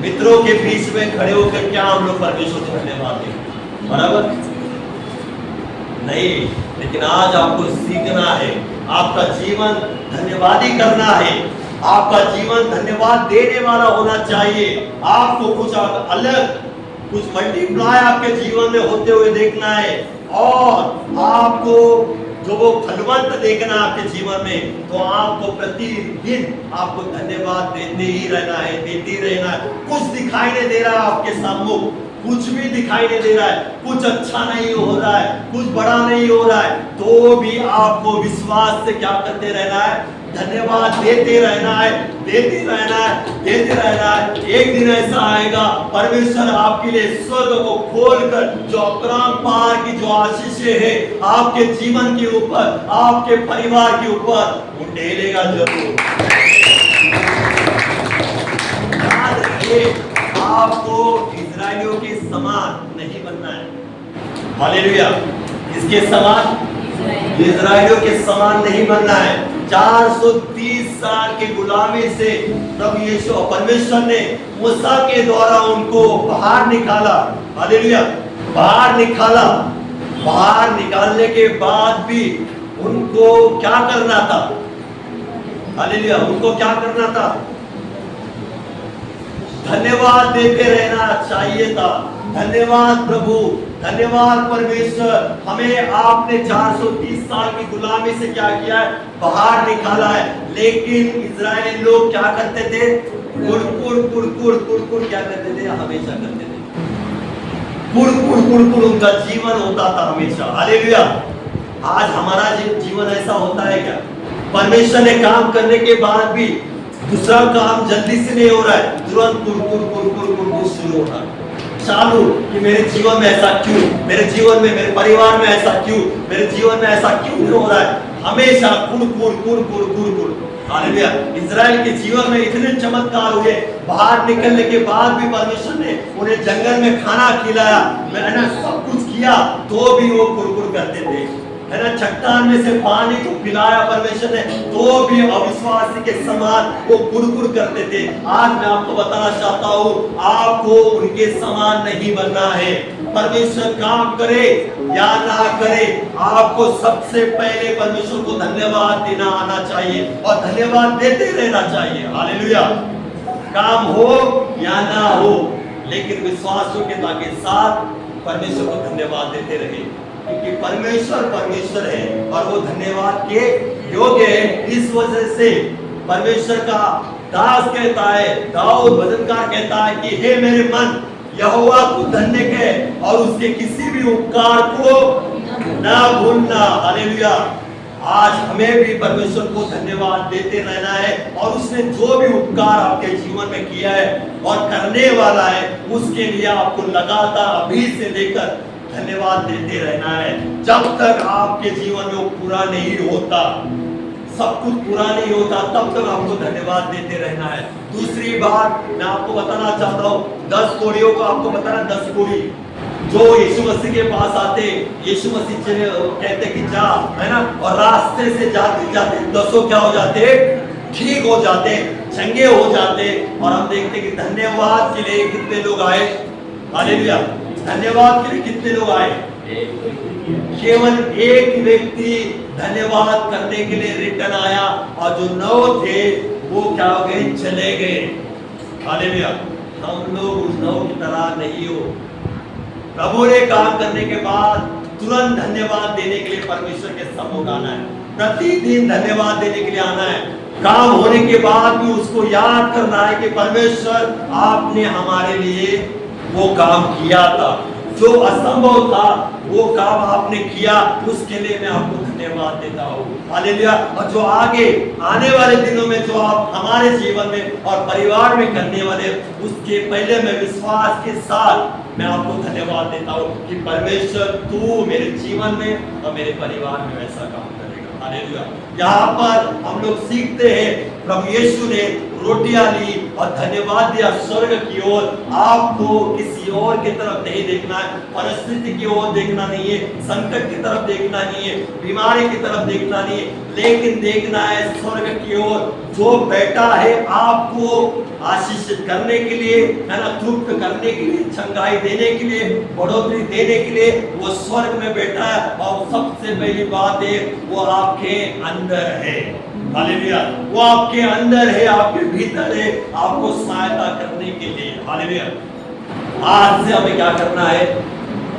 मित्रों के बीच में खड़े होकर क्या हम लोग परमेश्वर को धन्यवाद दें? बराबर नहीं। लेकिन आज आपको सीखना है, आपका जीवन धन्यवादी करना है, आपका जीवन धन्यवाद देने वाला होना चाहिए। आपको कुछ अलग, कुछ मल्टीप्लाई आपके जीवन में होते हुए देखना है, और आपको जो वो फलवंत देखना आपके जीवन में, तो आपको प्रतिदिन आपको धन्यवाद देते ही रहना है, देते ही रहना है। कुछ दिखाई नहीं दे रहा है आपके सामने, कुछ भी दिखाई नहीं दे रहा है, कुछ अच्छा नहीं हो रहा है, कुछ बड़ा नहीं हो रहा है, तो भी आपको विश्वास से क्या करते रहना है, धन्यवाद देते रहना है, देते रहना है, देते रहना है। एक दिन ऐसा आएगा, परमेश्वर आपके लिए स्वर्ग को खोलकर जो अपरंपार की जो आशीषें है आपके जीवन के ऊपर, आपके परिवार के ऊपर, वो ढेलेगा जरूर। याद रखिए, आपको इजरायलियों के समान नहीं बनना है। हालेलुया। इसके समान, इजरायलियों के समान नहीं बनना है। 430 साल के गुलामी से प्रभु यीशु परमेश्वर ने मूसा के द्वारा उनको बाहर निकाला। हालेलुया। बाहर निकाला। बाहर निकालने के बाद भी उनको क्या करना था? हालेलुया। उनको क्या करना था? धन्यवाद देते रहना चाहिए था। धन्यवाद प्रभु, धन्यवाद परमेश्वर, हमें आपने 430 साल की गुलामी से क्या किया है, बाहर निकाला है। लेकिन इजरायली लोग क्या करते थे? कुड़ क्या करते थे? हमेशा करते थे। कुड़ उनका जीवन होता था हमेशा। हालेलुया। आज हमारा जीवन ऐसा होता है क्या? परमेश्वर ने काम करने के बाद भी दूसरा काम जल्दी से नहीं हो रहा है, तुरंत कुड़ शुरू हो रहा है, चालू कि मेरे जीवन में ऐसा क्यों, मेरे जीवन में, मेरे परिवार में ऐसा क्यों, मेरे जीवन में ऐसा क्यों नहीं हो रहा है? हमेशा कुड़। हालेलुया। इजराइल के जीवन में इतने चमत्कार हुए, बाहर निकलने के बाद भी परमेश्वर ने उन्हें जंगल में खाना खिलाया, मैंने सब कुछ किया, तो भी वो कुड़ करते थे, है ना। चट्टान में से पानी को पिलाया परमेश्वर ने, तो भी अविश्वासी के समान वो कुड़ करते थे। आज मैं आपको बताना चाहता हूँ, आपको उनके समान नहीं बनना है। परमेश्वर काम करे या ना करे, आपको सबसे पहले परमेश्वर को धन्यवाद देना आना चाहिए और धन्यवाद देते रहना चाहिए। हालेलुया। काम हो या ना हो, लेकिन विश्वासयोग्यता के साथ परमेश्वर को धन्यवाद देते रहे, क्योंकि परमेश्वर है और वो धन्यवाद के योग्य है। इस वजह से परमेश्वर का दास कहता है, दाऊद भजनकार कहता है कि हे मेरे मन, यहोवा को धन्य कह और उसके किसी भी उपकार को ना भूलना। हालेलुया। आज हमें भी परमेश्वर को धन्यवाद देते रहना है, और उसने जो भी उपकार आपके जीवन में किया है और करने वाला है, उसके लिए आपको लगातार अभी से लेकर धन्यवाद देते रहना है। जब तक आपके जीवन में वो पूरा नहीं होता, सब कुछ पूरा नहीं होता, तब तक आपको धन्यवाद देते रहना है। दूसरी बात मैं आपको बताना चाहता हूँ, 10 कोढ़ियों को आपको बताना, 10 कोढ़ी जो यीशु मसीह के पास आते, यीशु मसीह कहते कि जा, है ना, और रास्ते से जाते जाते 10 क्या हो जाते? ठीक हो जाते, चंगे हो जाते। और हम देखते कि धन्यवाद के लिए कितने लोग आए। हालेलुया। धन्यवाद के लिए कितने लोग आए? केवल एक व्यक्ति धन्यवाद करने के लिए रिटर्न आया, और जो 9 थे वो क्या हो गए? चले गए। हालेलुया। हम लोग उस 9 की तरह नहीं हो। प्रभु ने काम करने के बाद तुरंत धन्यवाद देने के लिए परमेश्वर के सम्मुख आना है, प्रतिदिन धन्यवाद देने के लिए आना है। काम होने के बाद भी उसको याद करना है कि परमेश्वर आपने हमारे लिए वो काम किया था, जो असंभव था वो काम आपने किया, उसके लिए मैं आपको धन्यवाद देता हूँ। हालेलुया। और जो आगे आने वाले दिनों में जो आप हमारे जीवन में और परिवार में करने वाले, उसके पहले मैं विश्वास के साथ मैं आपको धन्यवाद देता हूँ कि परमेश्वर तू मेरे जीवन में और मेरे परिवार में वैसा काम करेगा। हालेलुया। यहाँ पर हम लोग सीखते हैं प्रभु यीशु ने रोटियां ली और धन्यवाद दिया स्वर्ग की ओर। आपको किसी और की तरफ नहीं देखना है, परिस्थिति की ओर देखना नहीं है, संकट की तरफ देखना नहीं है, बीमारी की तरफ देखना नहीं है, लेकिन देखना है स्वर्ग की ओर। जो बैठा है आपको आशीषित करने के लिए, है ना, तृप्त करने के लिए, चंगाई देने के लिए, बढ़ोतरी देने के लिए, वो स्वर्ग में बैठा है। और सबसे पहली बात है वो आपके अंदर है। हालेलुया। वो आपके अंदर है, आपके भीतर है, आपको सहायता करने के लिए। हालेलुया। आज से हमें क्या करना है?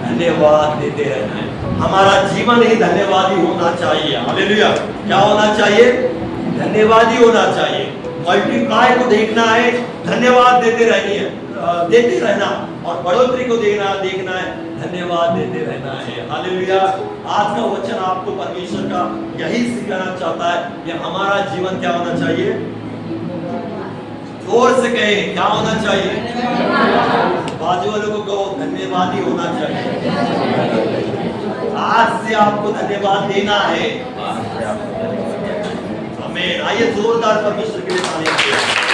धन्यवाद देते रहना है। हमारा जीवन ही धन्यवादी होना चाहिए। हालेलुया। क्या होना चाहिए? धन्यवादी होना चाहिए। मल्टीप्लाई को देखना है, धन्यवाद देते रहना, और बढ़ोतरी को देखना है, धन्यवाद देते रहना है। हालेलुया। आज का वचन आपको परमेश्वर का यही सिखाना चाहता है कि हमारा जीवन क्या होना चाहिए? जोर से कहें, क्या होना चाहिए? बाजू वालों को कहो, धन्यवादी होना चाहिए। आज से आपको धन्यवाद देना है। आमीन। आइए जोरदार परमेश्वर के लिए ताली दीजिए।